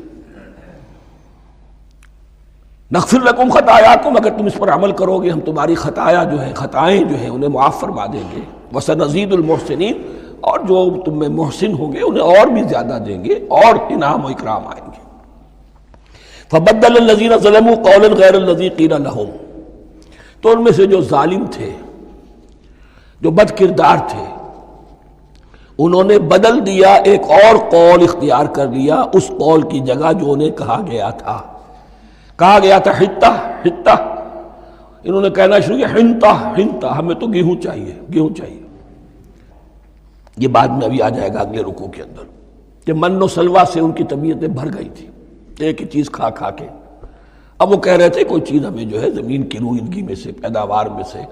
نغفر لکم خطایاکم، اگر تم اس پر عمل کرو گے ہم تمہاری خطایا جو ہیں، خطائیں جو ہیں انہیں معاف فرما دیں گے۔ وسنزید المحسنین، اور جو تم میں محسن ہوں گے انہیں اور بھی زیادہ دیں گے، اور انعام و اکرام آئیں گے۔ فبدل الذین ظلموا قولا غیر الذی قیل لہم، تو ان میں سے جو ظالم تھے، جو بد کردار تھے، انہوں نے بدل دیا، ایک اور قول اختیار کر لیا اس قول کی جگہ جو انہیں کہا گیا تھا حتہ حتہ، انہوں نے کہنا شروع کیا ہنتا ہنتا، ہمیں تو گیہوں چاہیے، گیہوں چاہیے۔ یہ بعد میں ابھی آ جائے گا اگلے رکوع کے اندر، کہ من و سلوہ سے ان کی طبیعتیں بھر گئی تھی ایک ہی چیز کھا کھا کے۔ اب وہ کہہ رہے تھے کوئی چیز ہمیں جو ہے زمین کی روئیدگی میں سے، پیداوار میں سے،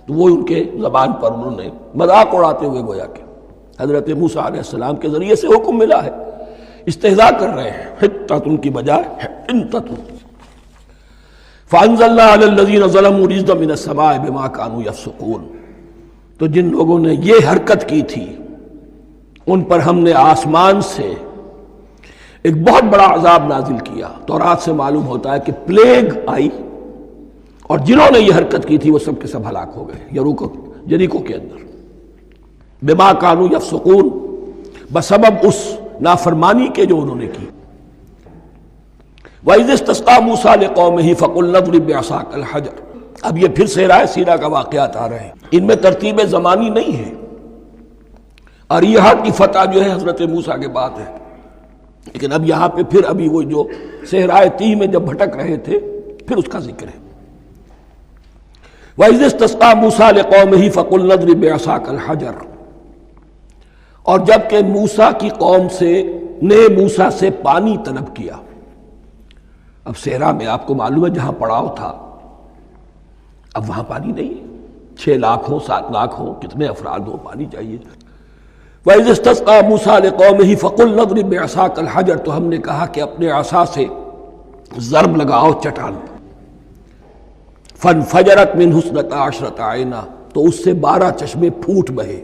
تو وہ ان کے زبان پر انہوں نے مذاق اڑاتے ہوئے گویا کہ حضرت موسیٰ علیہ السلام کے ذریعے سے حکم ملا ہے، استہزاء کر رہے ہیں، حطۃ کی بجائے حنطۃ۔ فانزلنا علی الذین ظلموا رجزا من السماء بما كانوا یفسقون، تو جن لوگوں نے یہ حرکت کی تھی ان پر ہم نے آسمان سے ایک بہت بڑا عذاب نازل کیا۔ تورات سے معلوم ہوتا ہے کہ پلیگ آئی، اور جنہوں نے یہ حرکت کی تھی وہ سب کے سب ہلاک ہو گئے جریکو کے اندر، بما كانوا یفسقون، بسبب اس نافرمانی کے جو انہوں نے کی۔ وَإِذِ اسْتَسْقَىٰ مُوسَىٰ لِقَوْمِهِ فَقُلْنَا اضْرِب بِّعَصَاكَ الْحَجَرَ، اب یہ پھر صحرائے سینا کا واقعات آ رہے ہیں، ان میں ترتیب زمانی نہیں ہے، اور یہاں کی فتح جو ہے حضرت موسیٰ کے بعد ہے، لیکن اب یہاں پہ پھر ابھی وہ جو صحرائے تیہ میں جب بھٹک رہے تھے پھر اس کا ذکر ہے۔ وَإِذِ اسْتَسْقَىٰ مُوسَىٰ لِقَوْمِهِ فَقُلْنَا اضْرِب بِّعَصَاكَ الْحَجَرَ، اور جب کہ موسیٰ کی قوم نے موسیٰ سے پانی طلب کیا، اب صحرا میں آپ کو معلوم ہے جہاں پڑاؤ تھا اب وہاں پانی نہیں ہے، 6 لاکھ ہو 7 لاکھ ہو، کتنے افراد ہو، پانی چاہیے۔ وَإِذِ اسْتَسْقَىٰ مُوسَىٰ لِقَوْمِهِ فَقُلْنَا اضْرِب بِّعَصَاكَ الْحَجَرَ، تو ہم نے کہا کہ اپنے عصا سے ضرب لگاؤ چٹان پر۔ فانفجرت منہ اثنتا عشرۃ عینا، تو اس سے 12 چشمے پھوٹ بہے۔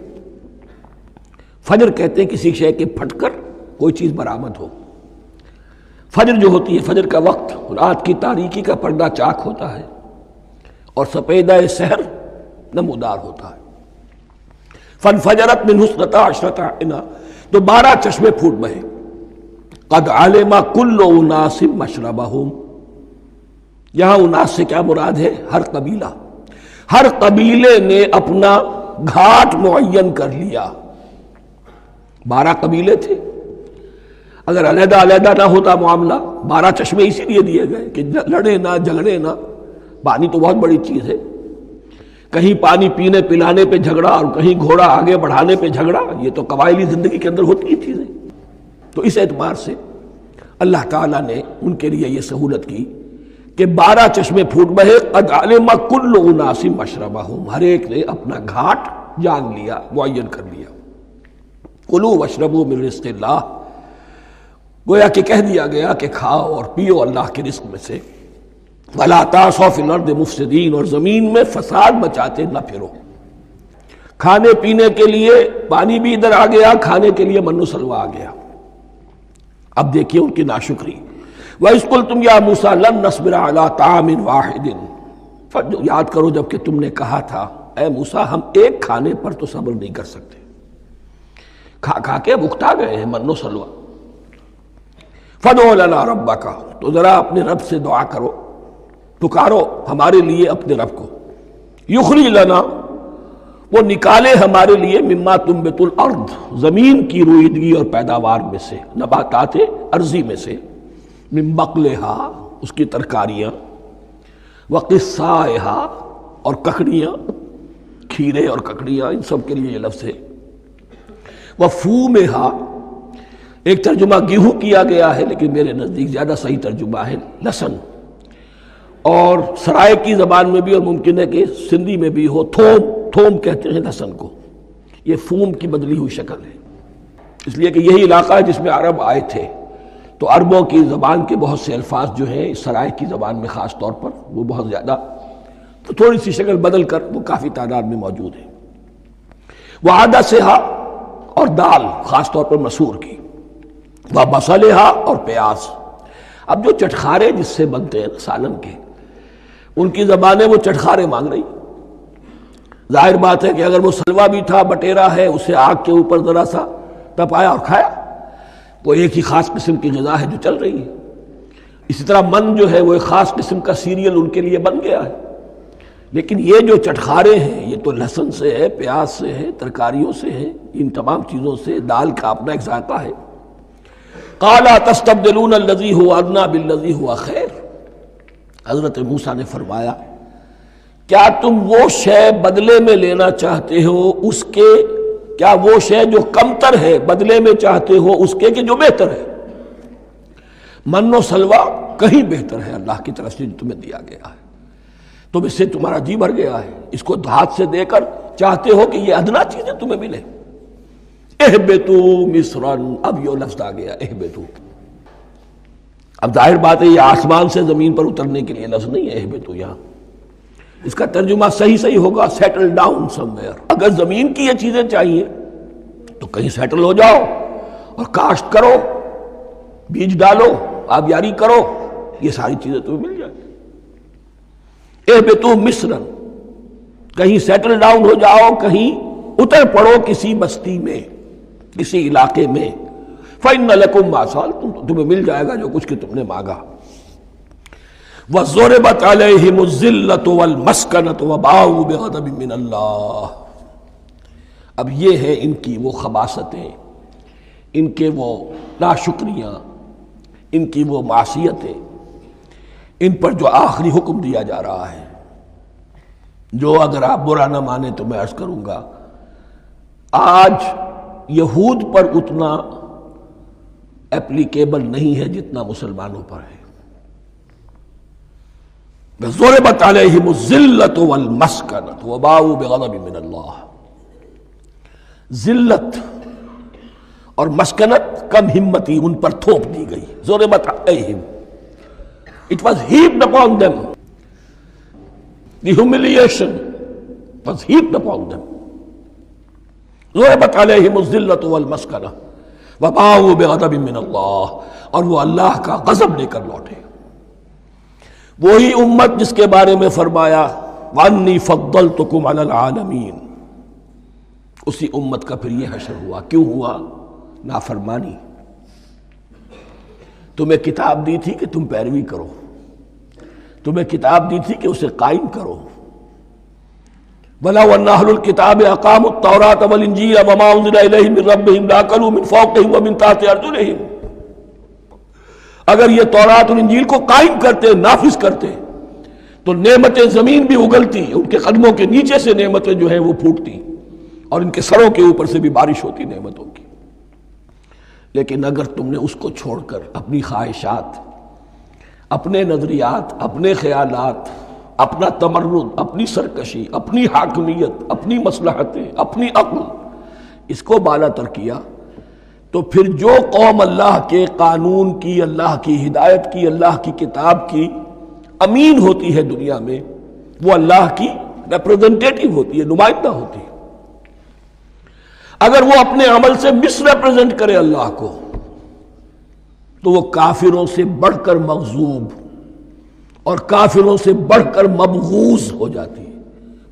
فجر کہتے ہیں کسی شے کے پھٹ کر کوئی چیز برآمد ہو۔ فجر جو ہوتی ہے، فجر کا وقت رات کی تاریکی کا پردہ چاک ہوتا ہے اور سپیدہ سحر نمودار ہوتا ہے۔ فانفجرت منہ اثنتا عشرۃ عینا، تو 12 چشمے پھوٹ بہے۔ قد علم کل اناس مشربہم، یہاں اناس سے کیا مراد ہے؟ ہر قبیلہ، ہر قبیلے نے اپنا گھاٹ معین کر لیا۔ 12 قبیلے تھے، اگر علیحدہ علیحدہ نہ ہوتا معاملہ، 12 چشمے اسی لیے دیے گئے کہ لڑے نہ جھگڑے نہ۔ پانی تو بہت بڑی چیز ہے، کہیں پانی پینے پلانے پہ جھگڑا اور کہیں گھوڑا آگے بڑھانے پہ جھگڑا، یہ تو قبائلی زندگی کے اندر ہوتی ہی چیزیں۔ تو اس اعتبار سے اللہ تعالیٰ نے ان کے لیے یہ سہولت کی کہ 12 چشمے پھوٹ بہے۔ قد علم کل اناس مشربہم، ہر ایک نے اپنا گھاٹ جان لیا، معین کر لیا۔ کلوا واشربوا من رزق اللہ، گویا کہ کہہ دیا گیا کہ کھاؤ اور پیو اللہ کے رزق میں سے۔ ولا تعثوا فی الارض مفسدین، اور زمین میں فساد مچاتے نہ پھرو۔ کھانے پینے کے لیے پانی بھی ادھر آ گیا، کھانے کے لیے من و سلوہ آ گیا۔ اب دیکھیے ان کی ناشکری۔ وَإِذْ قُلْتُمْ يَا مُوسَىٰ لَن نَّصْبِرَ عَلَىٰ طَعَامٍ وَاحِدٍ، یاد کرو جب کہ تم نے کہا تھا اے موسیٰ ہم ایک کھانے پر تو صبر نہیں کر سکتے، کھا کھا کے بکتا گئے ہیں من و سلوہ۔ فَادْعُ لَنَا رَبَّكَ، تو ذرا اپنے رب سے دعا کرو، پکارو ہمارے لیے اپنے رب کو۔ یخرج لنا، وہ نکالے ہمارے لیے، مما تنبت الارض، زمین کی روئیدگی اور پیداوار میں سے، نباتات ارضی میں سے، من بقلہا، اس کی ترکاریاں، وقصائہا، اور ککڑیاں، کھیرے اور ککڑیاں، ان سب کے لیے یہ لفظ ہے۔ وفومہا، ایک ترجمہ گیہوں کیا گیا ہے لیکن میرے نزدیک زیادہ صحیح ترجمہ ہے لہسن، اور سرائے کی زبان میں بھی اور ممکن ہے کہ سندھی میں بھی ہو تھوم، تھوم کہتے ہیں لہسن کو، یہ فوم کی بدلی ہوئی شکل ہے، اس لیے کہ یہی علاقہ ہے جس میں عرب آئے تھے، تو عربوں کی زبان کے بہت سے الفاظ جو ہیں اس سرائے کی زبان میں خاص طور پر وہ بہت زیادہ، تو تھوڑی سی شکل بدل کر وہ کافی تعداد میں موجود ہے۔ وعدسہا، اور دال خاص طور پر مسور کی، وبصلہا، اور پیاز۔ اب جو چٹخارے جس سے بنتے ہیں سالن کے، ان کی زبانیں وہ چٹخارے مانگ رہی۔ ظاہر بات ہے کہ اگر وہ سلوا بھی تھا، بٹیرا ہے، اسے آگ کے اوپر ذرا سا تپایا اور کھایا، وہ ایک ہی خاص قسم کی غذا ہے جو چل رہی ہے۔ اسی طرح من جو ہے وہ ایک خاص قسم کا سیریل ان کے لیے بن گیا ہے۔ لیکن یہ جو چٹخارے ہیں یہ تو لہسن سے ہے، پیاز سے ہے، ترکاریوں سے ہے، ان تمام چیزوں سے، دال کا اپنا ایک ذائقہ ہے۔ قَالَ تَسْتَبْدِلُونَ الَّذِي هُوَ أَدْنَىٰ بِالَّذِي هُوَ خَيْرٌ، حضرت موسیٰ نے فرمایا کیا تم وہ شے بدلے میں لینا چاہتے ہو اس کے، کیا وہ شے جو کمتر ہے بدلے میں چاہتے ہو اس کے کہ جو بہتر ہے؟ من و سلوہ کہیں بہتر ہے اللہ کی طرف سے جو تمہیں دیا گیا ہے، تم اس سے تمہارا جی بھر گیا ہے، اس کو ہاتھ سے دے کر چاہتے ہو کہ یہ ادنا چیزیں تمہیں ملے۔ اہبتو مصرن، اب یہ لفظ آ گیا اہبتو، اب ظاہر بات ہے یہ آسمان سے زمین پر اترنے کے لیے لفظ نہیں ہے اہبتو، یہاں اس کا ترجمہ صحیح ہوگا سیٹل ڈاؤن سم ویئر۔ اگر زمین کی یہ چیزیں چاہیے تو کہیں سیٹل ہو جاؤ اور کاشت کرو، بیج ڈالو، آبیاری کرو، یہ ساری چیزیں تمہیں مل جائیں۔ اہبتو مصرن، کہیں سیٹل ڈاؤن ہو جاؤ، کہیں اتر پڑو کسی بستی میں، کسی علاقے میں۔ فَإِنَّ لَكُمْ مَا سَأَلْتُمْ، تمہیں مل جائے گا جو کچھ کہ تم نے مانگا۔ وَضُرِبَتْ عَلَيْهِمُ الذِّلَّةُ وَالْمَسْكَنَةُ وَبَاءُوا بِغَضَبٍ مِّنَ اللَّهِ، اب یہ ہے ان کی وہ خباثتیں، ان کے وہ ناشکریاں، ان کی وہ معصیتیں، ان پر جو آخری حکم دیا جا رہا ہے، جو اگر آپ برا نہ مانیں تو میں عرض کروں گا آج یہود پر اتنا اپلیکیبل نہیں ہے جتنا مسلمانوں پر ہے۔ ضربت علیہم الذلۃ والمسکنۃ وباؤوا بغضب من اللہ، ذلت اور مسکنت، کم ہمتی ان پر تھوپ دی گئی۔ ضربت علیہم، it was heaped upon them، the humiliation was heaped upon them. ضربت علیہم الذلۃ والمسکنہ وباؤوا بغضب من اللہ، اور وہ اللہ کا غضب لے کر لوٹے۔ وہی امت جس کے بارے میں فرمایا وانی فضلتکم علی العالمین، اسی امت کا پھر یہ حشر ہوا۔ کیوں ہوا؟ نافرمانی۔ تمہیں کتاب دی تھی کہ تم پیروی کرو، تمہیں کتاب دی تھی کہ اسے قائم کرو۔ وَلَوْ أَنَّ أَهْلَ الْكِتَابِ أَقَامُوا التَّوْرَاةَ وَالْإِنْجِيلَ وَمَا أُنزِلَ إِلَيْهِم مِّن رَّبِّهِمْ لَأَكَلُوا مِن فَوْقِهِمْ وَمِن تَحْتِ أَرْجُلِهِمْ، اگر یہ تورات اور انجیل کو قائم کرتے، نافذ کرتے، تو نعمتیں زمین بھی اگلتی، ان کے قدموں کے نیچے سے نعمتیں جو ہیں وہ پھوٹتی، اور ان کے سروں کے اوپر سے بھی بارش ہوتی نعمتوں کی۔ لیکن اگر تم نے اس کو چھوڑ کر اپنی خواہشات، اپنے نظریات، اپنے خیالات، اپنا تمرد، اپنی سرکشی، اپنی حاکمیت، اپنی مصلحتیں، اپنی عقل، اس کو بالا تر کیا، تو پھر جو قوم اللہ کے قانون کی، اللہ کی ہدایت کی، اللہ کی کتاب کی امین ہوتی ہے دنیا میں، وہ اللہ کی ریپرزنٹیٹو ہوتی ہے، نمائندہ ہوتی ہے۔ اگر وہ اپنے عمل سے مس ریپرزنٹ کرے اللہ کو، تو وہ کافروں سے بڑھ کر مغضوب اور کافروں سے بڑھ کر مبغوض ہو جاتی ہے،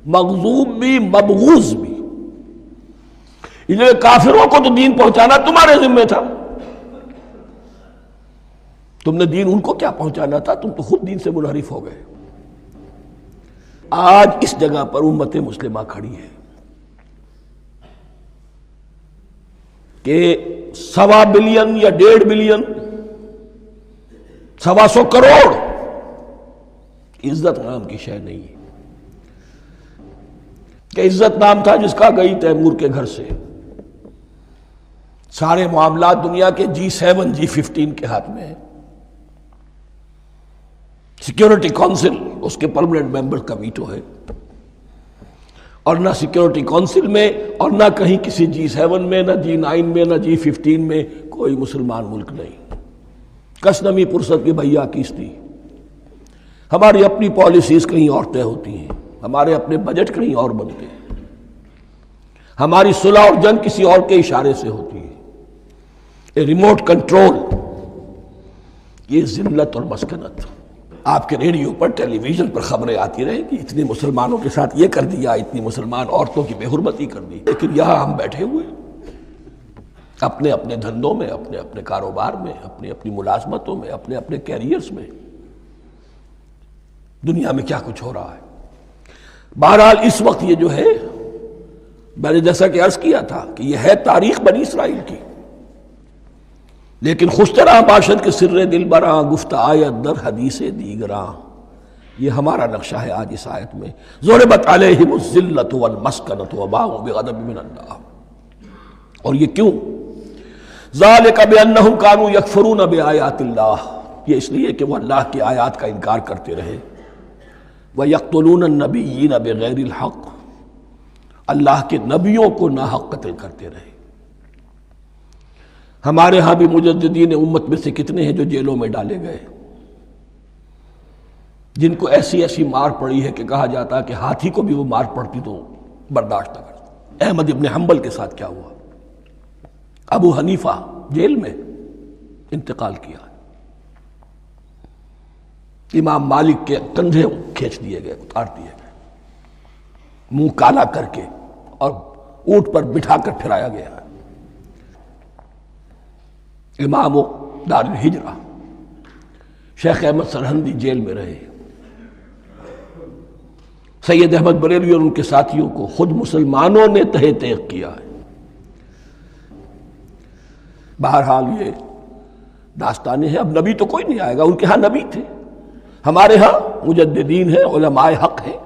مغضوب بھی مبغوض بھی۔ اس لیے کافروں کو تو دین پہنچانا تمہارے ذمہ تھا، تم نے دین ان کو کیا پہنچانا تھا، تم تو خود دین سے منحرف ہو گئے۔ آج اس جگہ پر امت مسلمہ کھڑی ہے کہ 1.25 بلین یا 1.5 بلین، 125 کروڑ عزت نام کی شے نہیں ہے، کہ عزت نام تھا جس کا گئی تیمور کے گھر سے، سارے معاملات دنیا کے G7 G15 کے ہاتھ میں ہیں، سیکیورٹی کونسل اس کے پرماننٹ ممبر کا ویٹو ہے، اور نہ سیکیورٹی کونسل میں اور نہ کہیں کسی G7 میں، نہ G9 میں، نہ G15 میں کوئی مسلمان ملک نہیں۔ کشنمی پرست کی بھیا کیستی، ہماری اپنی پالیسیز کہیں اور طے ہوتی ہیں، ہمارے اپنے بجٹ کہیں اور بنتے ہیں، ہماری صلح اور جنگ کسی اور کے اشارے سے ہوتی ہے۔ ریموٹ کنٹرول، یہ ذلت اور مسکنت۔ آپ کے ریڈیو پر، ٹیلی ویژن پر خبریں آتی رہیں کہ اتنے مسلمانوں کے ساتھ یہ کر دیا، اتنی مسلمان عورتوں کی بے حرمتی کر دی، لیکن یہاں ہم بیٹھے ہوئے اپنے اپنے دھندوں میں، اپنے اپنے کاروبار میں، اپنی اپنی ملازمتوں میں، اپنے اپنے کیریئرز میں، دنیا میں کیا کچھ ہو رہا ہے۔ بہرحال اس وقت یہ جو ہے، میں نے جیسا کہ عرض کیا تھا کہ یہ ہے تاریخ بنی اسرائیل کی، لیکن خوشترا باشد کے سر دل براں، گفت آیت در حدیث دیگراں، یہ ہمارا نقشہ ہے آج اس آیت میں۔ ضربت علیہم الذلۃ والمسکنۃ وباؤوا بغضب من اللہ، اور یہ کیوں؟ ذالک بانہم کانوا یکفرون بآیات اللہ، یہ اس لیے کہ وہ اللہ کی آیات کا انکار کرتے رہے۔ وَيَقْتُلُونَ النَّبِيِّينَ بِغَيْرِ الْحَقِّ، اللہ کے نبیوں کو ناحق قتل کرتے رہے۔ ہمارے ہاں بھی مجددین امت میں سے کتنے ہیں جو جیلوں میں ڈالے گئے، جن کو ایسی ایسی مار پڑی ہے کہ کہا جاتا ہے کہ ہاتھی کو بھی وہ مار پڑتی تو برداشت نہ کرتا۔ احمد ابن حنبل کے ساتھ کیا ہوا؟ ابو حنیفہ جیل میں انتقال کیا، امام مالک کے کندھے کھینچ دیے گئے، اتار دیے گئے، منہ کالا کر کے اور اونٹ پر بٹھا کر پھرایا گیا۔ امام دار الہجرہ شیخ احمد سرہندی جیل میں رہے، سید احمد بریلوی اور ان کے ساتھیوں کو خود مسلمانوں نے تہہ تیغ کیا ہے۔ بہرحال یہ داستانیں ہیں، اب نبی تو کوئی نہیں آئے گا، ان کے ہاں نبی تھے، ہمارے ہاں مجددین ہیں، علماء حق ہیں،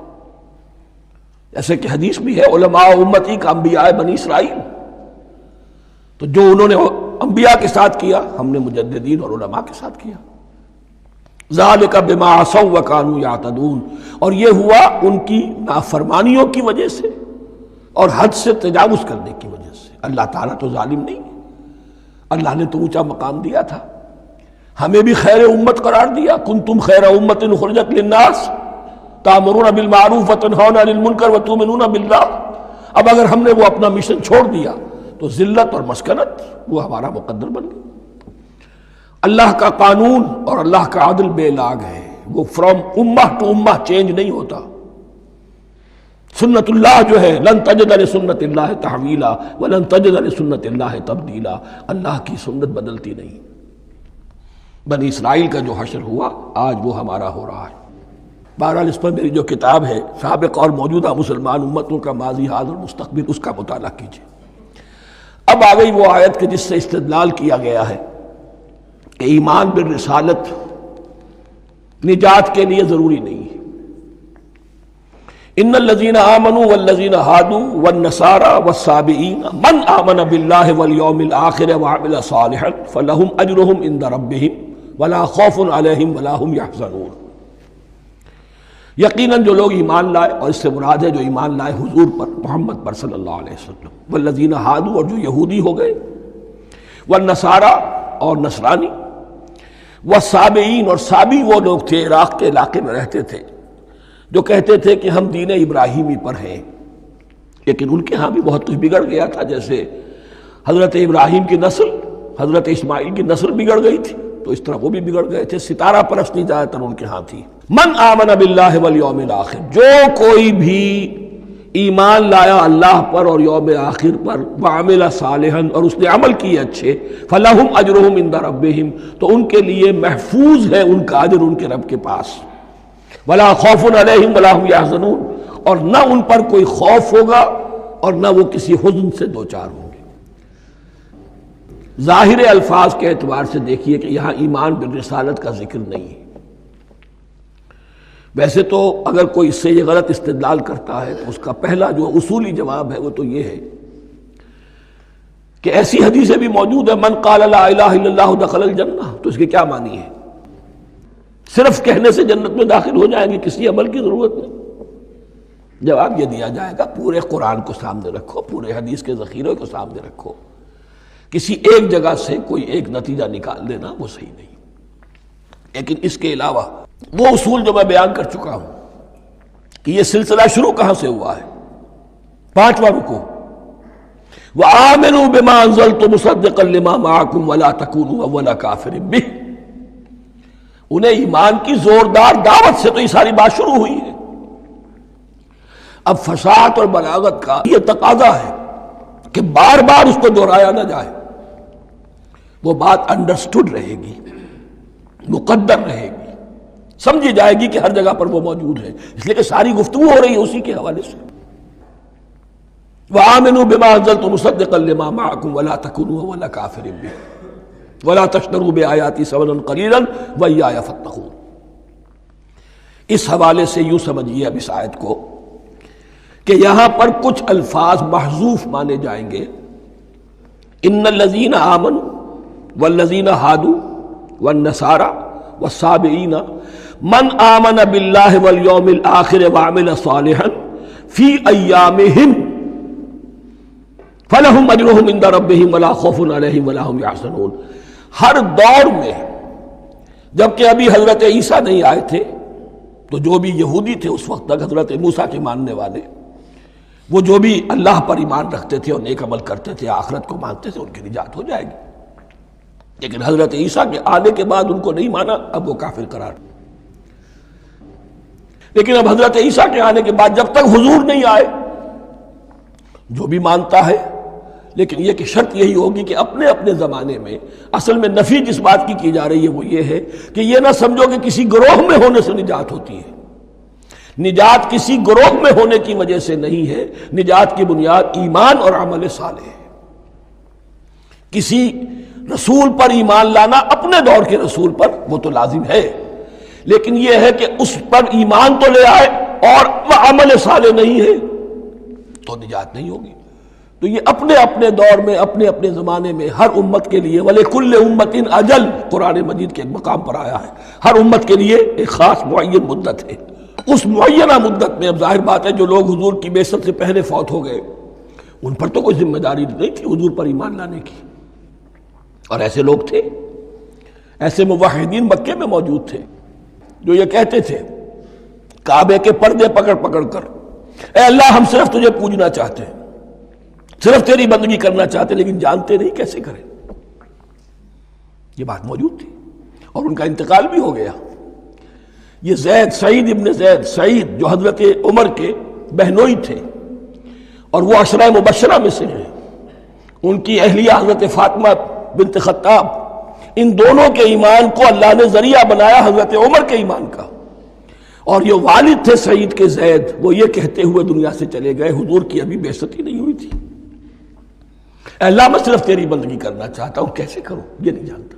جیسے کہ حدیث بھی ہے علماء امتی کا انبیاء بنی اسرائیل، تو جو انہوں نے انبیاء کے ساتھ کیا ہم نے مجددین اور علماء کے ساتھ کیا۔ ذالک بما عصوا وکانوا یعتدون، اور یہ ہوا ان کی نافرمانیوں کی وجہ سے اور حد سے تجاوز کرنے کی وجہ سے۔ اللہ تعالیٰ تو ظالم نہیں ہے، اللہ نے تو اونچا مقام دیا تھا، ہمیں بھی خیر امت قرار دیا، کنتم خیر امت اخرجت للناس تأمرون بالمعروف وتنہون عن المنکر وتؤمنون باللہ. اب اگر ہم نے وہ اپنا مشن چھوڑ دیا تو ذلت اور مسکنت وہ ہمارا مقدر بن گئی. اللہ کا قانون اور اللہ کا عدل بے لاگ ہے، وہ فرام امہ ٹو امہ چینج نہیں ہوتا. سنت اللہ جو ہے لن تجد لسنت اللہ تحویلا ولن تجد لسنت اللہ تبدیلا. اللہ کی سنت بدلتی نہیں. بنی اسرائیل کا جو حشر ہوا آج وہ ہمارا ہو رہا ہے. بہرحال اس پر میری جو کتاب ہے سابق اور موجودہ مسلمان امتوں کا ماضی حال اور مستقبل، اس کا مطالعہ کیجیے. اب آ گئی وہ آیت کہ جس سے استدلال کیا گیا ہے کہ ایمان بالرسالت نجات کے لیے ضروری نہیں ہے. ان الذین آمنوا والذین ہادوا والنصارى والصابئین من آمن باللہ والیوم الآخر وعمل صالحا فلہم اجرہم عند ربہم ولا خوف علیہم ولا هم یحزنون. یقیناً جو لوگ ایمان لائے، اور اس سے مراد ہے جو ایمان لائے حضور پر، محمد پر صلی اللہ علیہ وسلم، والذین ہادوا اور جو یہودی ہو گئے، والنصارى اور نصرانی، والصابئین اور صابی وہ لوگ تھے عراق کے علاقے میں رہتے تھے جو کہتے تھے کہ ہم دین ابراہیمی پر ہیں، لیکن ان کے ہاں بھی بہت کچھ بگڑ گیا تھا. جیسے حضرت ابراہیم کی نسل حضرت اسماعیل کی نسل بگڑ گئی تھی، تو اس طرح وہ بھی بگڑ گئے تھے. ستارہ پرستی زیادہ تر ان کے ہاں تھی. من آمن باللہ والیوم الآخر، جو کوئی بھی ایمان لایا اللہ پر اور یوم آخر پر، وعمل صالحا اور اس نے عمل کیے اچھے، فلہم اجرہم عند ربہم تو ان کے لیے محفوظ ہے ان کا اجر ان کے رب کے پاس. ولا خوف علیہم ولا هم یحزنون، اور نہ ان پر کوئی خوف ہوگا اور نہ وہ کسی حزن سے دوچار ہوں گے. ظاہر الفاظ کے اعتبار سے دیکھیے کہ یہاں ایمان بالرسالت کا ذکر نہیں ہے. ویسے تو اگر کوئی اس سے یہ غلط استدلال کرتا ہے تو اس کا پہلا جو اصولی جواب ہے وہ تو یہ ہے کہ ایسی حدیثیں بھی موجود ہیں من قال لا الہ الا اللہ دخل الجنہ، تو اس کے کیا معنی ہے؟ صرف کہنے سے جنت میں داخل ہو جائیں گے، کسی عمل کی ضرورت نہیں. جواب یہ دیا جائے گا پورے قرآن کو سامنے رکھو، پورے حدیث کے ذخیرے کو سامنے رکھو. کسی ایک جگہ سے کوئی ایک نتیجہ نکال لینا وہ صحیح نہیں. لیکن اس کے علاوہ وہ اصول جو میں بیان کر چکا ہوں کہ یہ سلسلہ شروع کہاں سے ہوا ہے. 5واں رکوع وآمنوا بما انزلت مصدقا لما معكم ولا تكونوا اول کافر به. انہیں ایمان کی زوردار دعوت سے تو یہ ساری بات شروع ہوئی ہے. اب فصاحت اور بلاغت کا یہ تقاضا ہے کہ بار بار اس کو دہرایا نہ جائے. وہ بات انڈرسٹوڈ رہے گی، مقدر رہے گی، سمجھی جائے گی کہ ہر جگہ پر وہ موجود ہے، اس لیے کہ ساری گفتگو ہو رہی ہے اسی کے حوالے سے. وآمنوا بما انزلت مصدقا لما معكم ولا تكونوا اول کافر به ولا تشتروا بآیاتی ثمنا قلیلا وإیایا فاتقون. اس حوالے سے یوں سمجھیے اب اس آیت کو کہ یہاں پر کچھ الفاظ محذوف مانے جائیں گے. ان الذین آمنوا والذین ہادوا والنصارى والصابئین من آمن باللہ والیوم الآخر وعمل صالحا فی ایامہم فلہم اجرہم عند ربہم ولا خوف علیہم ولا هم یحزنون. ہر دور میں جبکہ ابھی حضرت عیسیٰ نہیں آئے تھے تو جو بھی یہودی تھے اس وقت تک حضرت موسیٰ کے ماننے والے، وہ جو بھی اللہ پر ایمان رکھتے تھے اور نیک عمل کرتے تھے، آخرت کو مانتے تھے، ان کی نجات ہو جائے گی. لیکن حضرت عیسیٰ کے آنے کے بعد ان کو نہیں مانا، اب وہ کافر قرار. لیکن اب حضرت عیسیٰ کے آنے کے بعد جب تک حضور نہیں آئے جو بھی مانتا ہے، لیکن یہ کہ شرط یہی ہوگی کہ اپنے اپنے زمانے میں اصل میں نفی جس بات کی جا رہی ہے وہ یہ ہے کہ یہ نہ سمجھو کہ کسی گروہ میں ہونے سے نجات ہوتی ہے. نجات کسی گروہ میں ہونے کی وجہ سے نہیں ہے، نجات کی بنیاد ایمان اور عمل صالح ہے. کسی رسول پر ایمان لانا اپنے دور کے رسول پر وہ تو لازم ہے، لیکن یہ ہے کہ اس پر ایمان تو لے آئے اور وہ عمل صالح نہیں ہے تو نجات نہیں ہوگی. تو یہ اپنے اپنے دور میں اپنے اپنے زمانے میں ہر امت کے لیے وَلِكُلِّ أُمَّةٍ أَجَلٌ قرآن مجید کے ایک مقام پر آیا ہے. ہر امت کے لیے ایک خاص معین مدت ہے. اس معینہ مدت میں اب ظاہر بات ہے جو لوگ حضور کی بعثت سے پہلے فوت ہو گئے ان پر تو کوئی ذمہ داری نہیں تھی حضور پر ایمان لانے کی. اور ایسے لوگ تھے، ایسے موحدین مکے میں موجود تھے جو یہ کہتے تھے کعبے کے پردے پکڑ پکڑ کر، اے اللہ ہم صرف تجھے پوجنا چاہتے ہیں، صرف تیری بندگی کرنا چاہتے ہیں، لیکن جانتے نہیں کیسے کریں۔ یہ بات موجود تھی اور ان کا انتقال بھی ہو گیا۔ یہ زید، سعید ابن زید، سعید جو حضرت عمر کے بہنوئی تھے اور وہ عشرہ مبشرہ میں سے ہیں، ان کی اہلیہ حضرت فاطمہ بنت خطاب، ان دونوں کے ایمان کو اللہ نے ذریعہ بنایا حضرت عمر کے ایمان کا۔ اور یہ والد تھے سعید کے زید، وہ یہ کہتے ہوئے دنیا سے چلے گئے حضور کی ابھی بعثت ہی نہیں ہوئی تھی، اے اللہ میں صرف تیری بندگی کرنا چاہتا ہوں، کیسے کروں یہ نہیں جانتا۔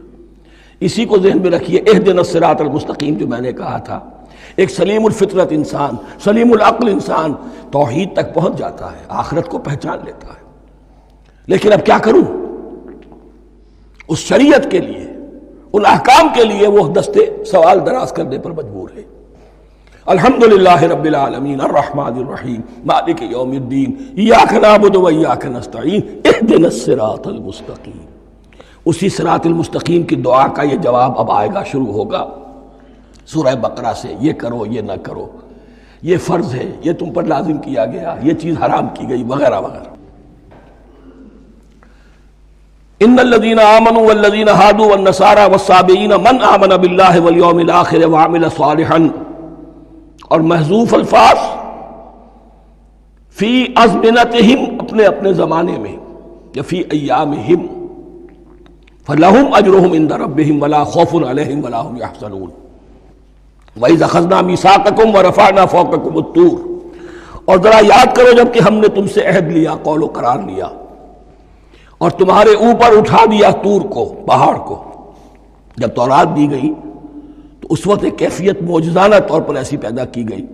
اسی کو ذہن میں رکھیے، اہدنا الصراط المستقیم جو میں نے کہا تھا، ایک سلیم الفطرت انسان، سلیم العقل انسان توحید تک پہنچ جاتا ہے، آخرت کو پہچان لیتا ہے، لیکن اب کیا کروں؟ اس شریعت کے لیے، ان احکام کے لیے وہ دستے سوال دراز کرنے پر مجبور ہے۔ الحمدللہ رب العالمین الرحمن الرحیم مالک یوم الدین ایاک نعبد و ایاک نستعین اہدنا الصراط المستقیم۔ اسی صراط المستقیم کی دعا کا یہ جواب اب آئے گا، شروع ہوگا سورہ بقرہ سے، یہ کرو یہ نہ کرو، یہ فرض ہے، یہ تم پر لازم کیا گیا، یہ چیز حرام کی گئی، وغیرہ وغیرہ۔ ان الذين آمنوا والذين هادوا والنصارى والصابئين من آمن بالله واليوم الآخر وعمل صالحا، اور محذوف الفاظ فی ازمنتہم، اپنے اپنے زمانے میں، یا فی ایامہم، فلہم اجرہم عند ربہم ولا خوف علیہم ولا هم یحزنون۔ وَإِذْ أَخَذْنَا مِيثَاقَكُمْ وَرَفَعْنَا فَوْقَكُمُ الطُّورَ، اور ذرا یاد کرو جب کہ ہم نے تم سے عہد لیا، قول و قرار لیا، اور تمہارے اوپر اٹھا دیا طور کو، پہاڑ کو۔ جب تورات دی گئی تو اس وقت ایک کیفیت معجزانہ طور پر ایسی پیدا کی گئی،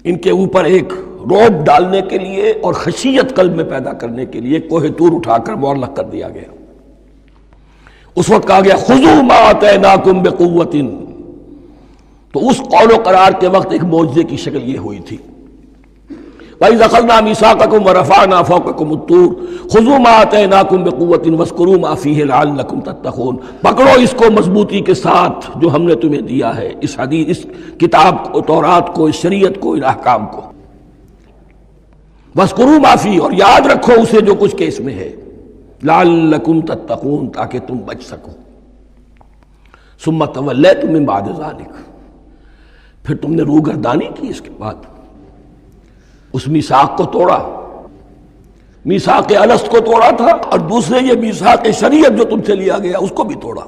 ان کے اوپر ایک روب ڈالنے کے لیے اور خشیت قلب میں پیدا کرنے کے لیے کوہ طور اٹھا کر معلق کر دیا گیا۔ اس وقت کہا گیا خذوا ما آتیناکم بقوۃ، تو اس قول و قرار کے وقت ایک معجزے کی شکل یہ ہوئی تھی۔ وَإِذْ أَخَذْنَا مِيثَاقَكُمْ وَرَفَعْنَا فَوْقَكُمُ الطُّورَ خُذُوا مَا آتَيْنَاكُمْ بِقُوَّةٍ وَاذْكُرُوا مَا فِيهِ لَعَلَّكُمْ تَتَّقُونَ، پکڑو اس کو مضبوطی کے ساتھ جو ہم نے تمہیں دیا ہے، اس حدیث، اس کتاب کو، تورات کو، اس شریعت کو، ان احکام کو۔ وَاذْكُرُوا مَا فِيهِ، اور یاد رکھو اسے جو کچھ کہ اس میں ہے، لَعَلَّكُمْ تَتَّقُونَ، تاکہ تم بچ سکو۔ ثُمَّ تَوَلَّيْتُم مِّن بَعْدِ ذَلِكَ، پھر تم نے روگردانی کی اس کے بعد، اس میثاق کو توڑا، میثاق الست کو توڑا تھا، اور دوسرے یہ میثاق شریعت جو تم سے لیا گیا اس کو بھی توڑا۔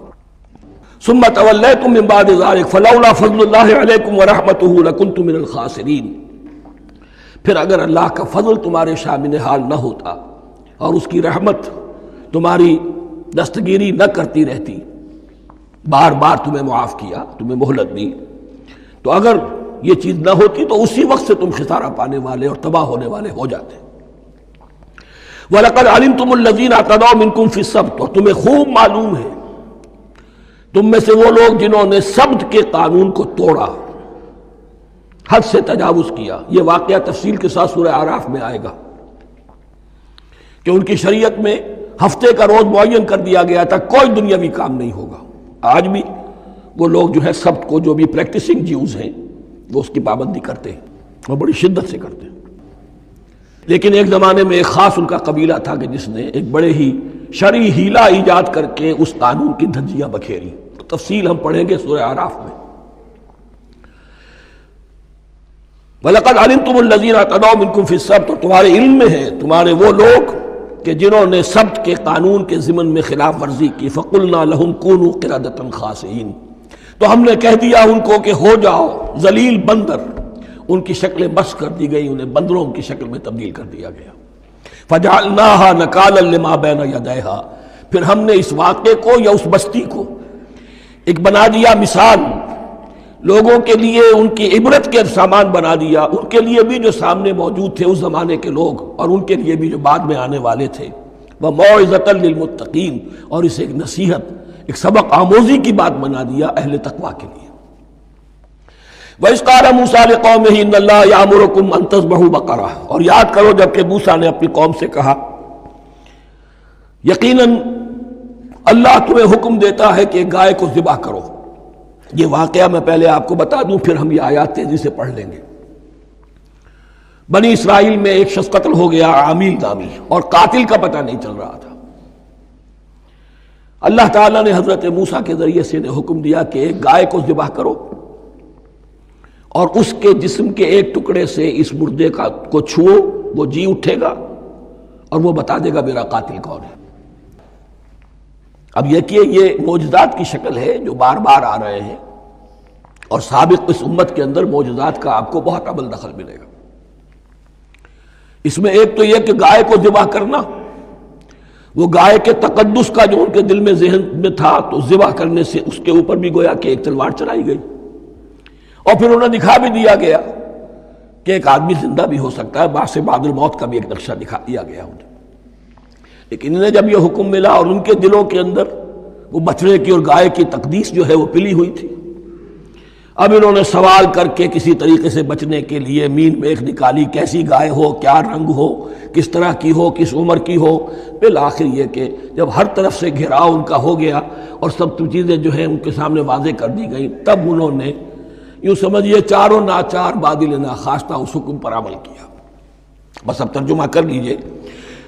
ثم تولیتم من بعد ذلک فلولا فضل اللہ علیکم ورحمتہ لکنتم من الخاسرین، پھر اگر اللہ کا فضل تمہارے شامل حال نہ ہوتا اور اس کی رحمت تمہاری دستگیری نہ کرتی رہتی، بار بار تمہیں معاف کیا، تمہیں مہلت دی، تو اگر یہ چیز نہ ہوتی تو اسی وقت سے تم خسارہ پانے والے اور تباہ ہونے والے ہو جاتے۔ وَلَقَدْ عَلِمْتُمُ الَّذِينَ اعْتَدَوْا مِنْكُمْ فِي السَّبْتِ، اور تمہیں خوب معلوم ہے تم میں سے وہ لوگ جنہوں نے سبت کے قانون کو توڑا، حد سے تجاوز کیا۔ یہ واقعہ تفصیل کے ساتھ سورہ اعراف میں آئے گا کہ ان کی شریعت میں ہفتے کا روز معین کر دیا گیا تھا، کوئی دنیاوی کام نہیں ہوگا۔ آج بھی وہ لوگ جو ہے سبت کو، جو بھی پریکٹسنگ جیوز ہیں، وہ اس کی پابندی کرتے ہیں اور بڑی شدت سے کرتے ہیں۔ لیکن ایک زمانے میں ایک خاص ان کا قبیلہ تھا کہ جس نے ایک بڑے ہی شرعی ہیلہ ایجاد کر کے اس قانون کی دھجیاں بکھیری، تفصیل ہم پڑھیں گے سورہ اعراف میں۔ وَلَقَدْ عَلِمْتُمُ الَّذِينَ اعْتَدَوْا مِنْكُمْ فِي السَّبْتِ، اور تمہارے علم میں ہے تمہارے وہ لوگ کہ جنہوں نے سبت کے قانون کے ضمن میں خلاف ورزی کی، فَقُلْنَا لَهُمْ كُونُوا قِرَدَةً خَاسِئِينَ، تو ہم نے کہہ دیا ان کو کہ ہو جاؤ ذلیل بندر، ان کی شکلیں بس کر دی گئی، انہیں بندروں کی شکل میں تبدیل کر دیا گیا۔ فَجَعَلْنَاهَا نَكَالًا لِمَا بَيْنَ يَدَيْهَا، پھر ہم نے اس واقعے کو یا اس بستی کو ایک بنا دیا مثال، لوگوں کے لیے ان کی عبرت کے سامان بنا دیا، ان کے لیے بھی جو سامنے موجود تھے اس زمانے کے لوگ، اور ان کے لیے بھی جو بعد میں آنے والے تھے، وَمَوْعِظَةً لِّلْمُتَّقِينَ، اور اسے ایک نصیحت، ایک سبق آموزی کی بات بنا دیا اہل تقویٰ کے لیے۔ وَإِذْ قَالَ مُوسَىٰ لِقَوْمِهِ إِنَّ اللَّهَ يَأْمُرُكُمْ أَن تَذْبَحُوا بَقَرَةً، اور یاد کرو جب کہ موسیٰ نے اپنی قوم سے کہا یقیناً اللہ تمہیں حکم دیتا ہے کہ گائے کو ذبح کرو، یہ واقعہ میں پہلے آپ کو بتا دوں، پھر ہم یہ آیات تیزی سے پڑھ لیں گے۔ بنی اسرائیل میں ایک شخص قتل ہو گیا، عامیل نامی، اور قاتل کا پتہ نہیں چل رہا تھا۔ اللہ تعالیٰ نے حضرت موسیٰ کے ذریعے سے حکم دیا کہ ایک گائے کو ذبح کرو اور اس کے جسم کے ایک ٹکڑے سے اس مردے کو چھوؤ، وہ جی اٹھے گا اور وہ بتا دے گا میرا قاتل کون ہے۔ اب یہ کہ یہ معجزات کی شکل ہے جو بار بار آ رہے ہیں، اور سابق اس امت کے اندر معجزات کا آپ کو بہت عمل دخل ملے گا۔ اس میں ایک تو یہ کہ گائے کو ذبح کرنا، وہ گائے کے تقدس کا جو ان کے دل میں ذہن میں تھا، تو ذبح کرنے سے اس کے اوپر بھی گویا کہ ایک تلوار چلائی گئی، اور پھر انہیں دکھا بھی دیا گیا کہ ایک آدمی زندہ بھی ہو سکتا ہے، بعد سے بعد الموت کا بھی ایک نقشہ دکھا دیا گیا انہیں۔ لیکن انہیں جب یہ حکم ملا اور ان کے دلوں کے اندر وہ بچڑے کی اور گائے کی تقدیس جو ہے وہ پلی ہوئی تھی، اب انہوں نے سوال کر کے کسی طریقے سے بچنے کے لیے مین میخ نکالی، کیسی گائے ہو، کیا رنگ ہو، کس طرح کی ہو، کس عمر کی ہو۔ بالآخر یہ کہ جب ہر طرف سے گھیراؤ ان کا ہو گیا اور سب چیزیں جو ہیں ان کے سامنے واضح کر دی گئیں، تب انہوں نے یوں سمجھیے چاروں ناچار بادل ناخواستہ اس حکم پر عمل کیا۔ بس اب ترجمہ کر لیجئے۔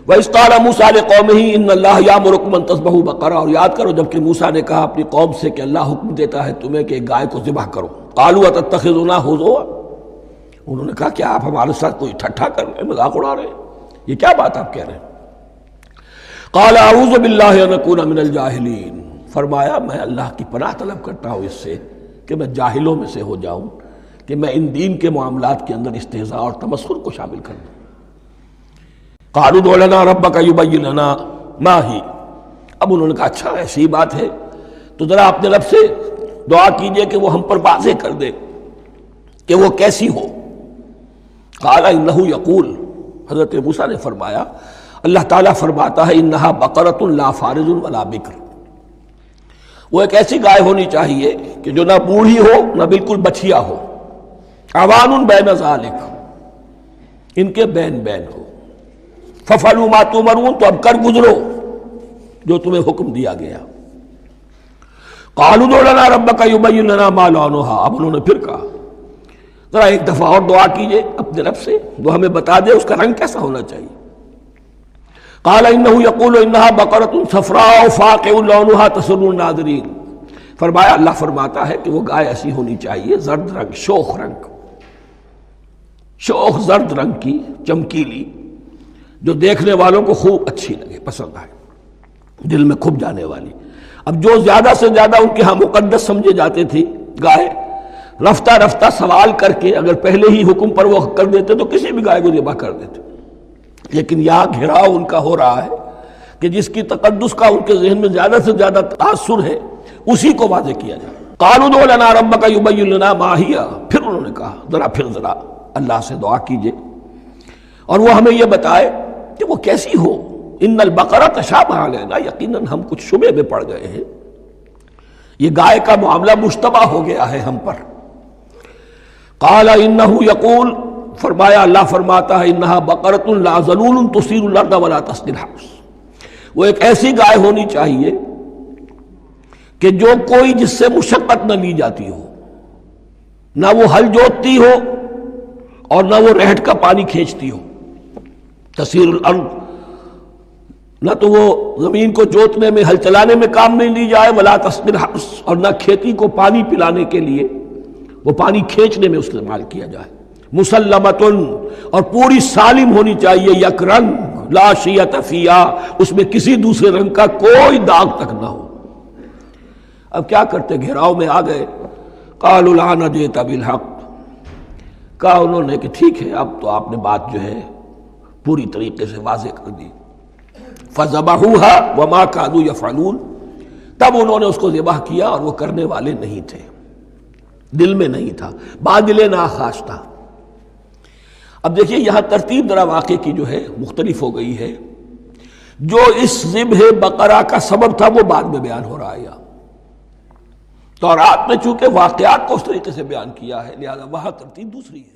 وَإِذْ قَالَ مُوسَىٰ لِقَوْمِهِ إِنَّ اللَّهَ يَأْمُرُكُمْ أَن تَذْبَحُوا بَقَرَةً، اور یاد کرو جب کہ موسیٰ نے کہا اپنی قوم سے کہ اللہ حکم دیتا ہے تمہیں کہ ایک گائے کو ذبح کرو۔ قَالُوا أَتَتَّخِذُنَا هُزُوًا، انہوں نے کہا کیا آپ ہمارے ساتھ کوئی ٹھٹھا کر رہے ہیں، مذاق اڑا رہے ہیں، یہ کیا بات آپ کہہ رہے ہیں؟ قَالَ أَعُوذُ بِاللَّهِ أَنْ أَكُونَ مِنَ الْجَاهِلِينَ، فرمایا میں اللہ کی پناہ طلب کرتا ہوں اس سے کہ میں جاہلوں میں سے ہو جاؤں، کہ میں ان دین کے معاملات کے اندر استہزاء اور تمسخر کو شامل کر دوں۔ قالوا ادع لنا ربك يبين لنا ما هي، اب انہوں نے کہا اچھا ایسی بات ہے تو ذرا اپنے رب سے دعا کیجئے کہ وہ ہم پر واضح کر دے کہ وہ کیسی ہو۔ قال انه يقول، حضرت موسیٰ نے فرمایا اللہ تعالیٰ فرماتا ہے انها بقرة لا فارض ولا بکر، وہ ایک ایسی گائے ہونی چاہیے کہ جو نہ بوڑھی ہو نہ بالکل بچھیا ہو، عوان بین ذالک، ان کے بین بین ہو۔ فَفَعَلُوا مَا تُؤْمَرُونَ، تو اب کر گزرو جو تمہیں حکم دیا گیا۔ قَالُوا ادْعُ لَنَا رَبَّكَ يُبَيِّن لَنَا مَا لَوْنُهَا، اب انہوں نے پھر کہا ذرا ایک دفعہ اور دعا کیجئے اپنے رب سے، وہ ہمیں بتا دے اس کا رنگ کیسا ہونا چاہیے۔ قَالَ إِنَّهُ يَقُولُ إِنَّهَا بَقَرَةٌ صَفْرَاءُ فَاقِعٌ لَوْنُهَا تَسُرُّ النَّاظِرِينَ، فرمایا اللہ فرماتا ہے کہ وہ گائے ایسی ہونی چاہیے زرد رنگ، شوخ رنگ، شوخ زرد رنگ کی، چمکیلی، جو دیکھنے والوں کو خوب اچھی لگے، پسند آئے، دل میں کھپ جانے والی۔ اب جو زیادہ سے زیادہ ان کے ہاں مقدس سمجھے جاتے تھی گائے، رفتہ رفتہ سوال کر کے اگر پہلے ہی حکم پر وہ کر دیتے تو کسی بھی گائے کو ذبح کر دیتے، لیکن یہاں گھیراؤ ان کا ہو رہا ہے کہ جس کی تقدس کا ان کے ذہن میں زیادہ سے زیادہ تاثر ہے اسی کو واضح کیا جائے۔ قالوا ادع لنا ربك يبين لنا ما هي، پھر انہوں نے کہا ذرا اللہ سے دعا کیجئے اور وہ ہمیں یہ بتائے کہ وہ کیسی ہو۔ ان البقرہ تشابہ علینا، یقیناً ہم کچھ شبے میں پڑ گئے ہیں، یہ گائے کا معاملہ مشتبہ ہو گیا ہے ہم پر۔ قال انہ یقول، فرمایا اللہ فرماتا ہے انہا بقرۃ لا ذلول تثیر الارض ولا تسقی الحرث، وہ ایک ایسی گائے ہونی چاہیے کہ جو کوئی جس سے مشقت نہ لی جاتی ہو، نہ وہ ہل جوتتی ہو اور نہ وہ رہٹ کا پانی کھینچتی ہو۔ تسیر الارض، نہ تو وہ زمین کو جوتنے میں ہل چلانے میں کام نہیں لی جائے، ولا تسقی الحرث، اور نہ کھیتی کو پانی پلانے کے لیے وہ پانی کھینچنے میں استعمال کیا جائے۔ مسلمتن، اور پوری سالم ہونی چاہیے، یک رنگ، لا شیۃ فیہا، اس میں کسی دوسرے رنگ کا کوئی داغ تک نہ ہو۔ اب کیا کرتے، گھیراؤ میں آ گئے۔ قالوا الآن جئت بالحق، کہا انہوں نے کہ ٹھیک ہے اب تو آپ نے بات جو ہے پوری طریقے سے واضح کر دی۔ فذبحوها وما كانوا يفعلون، تب انہوں نے اس کو ذبح کیا اور وہ کرنے والے نہیں تھے، دل میں نہیں تھا، بادل ناخواستہ۔ اب دیکھیے یہاں ترتیب ذرا واقعے کی جو ہے مختلف ہو گئی ہے، جو اس ذبح بقرہ کا سبب تھا وہ بعد میں بیان ہو رہا ہے یہاں۔ تورات میں چونکہ واقعات کو اس طریقے سے بیان کیا ہے لہذا وہاں ترتیب دوسری ہے۔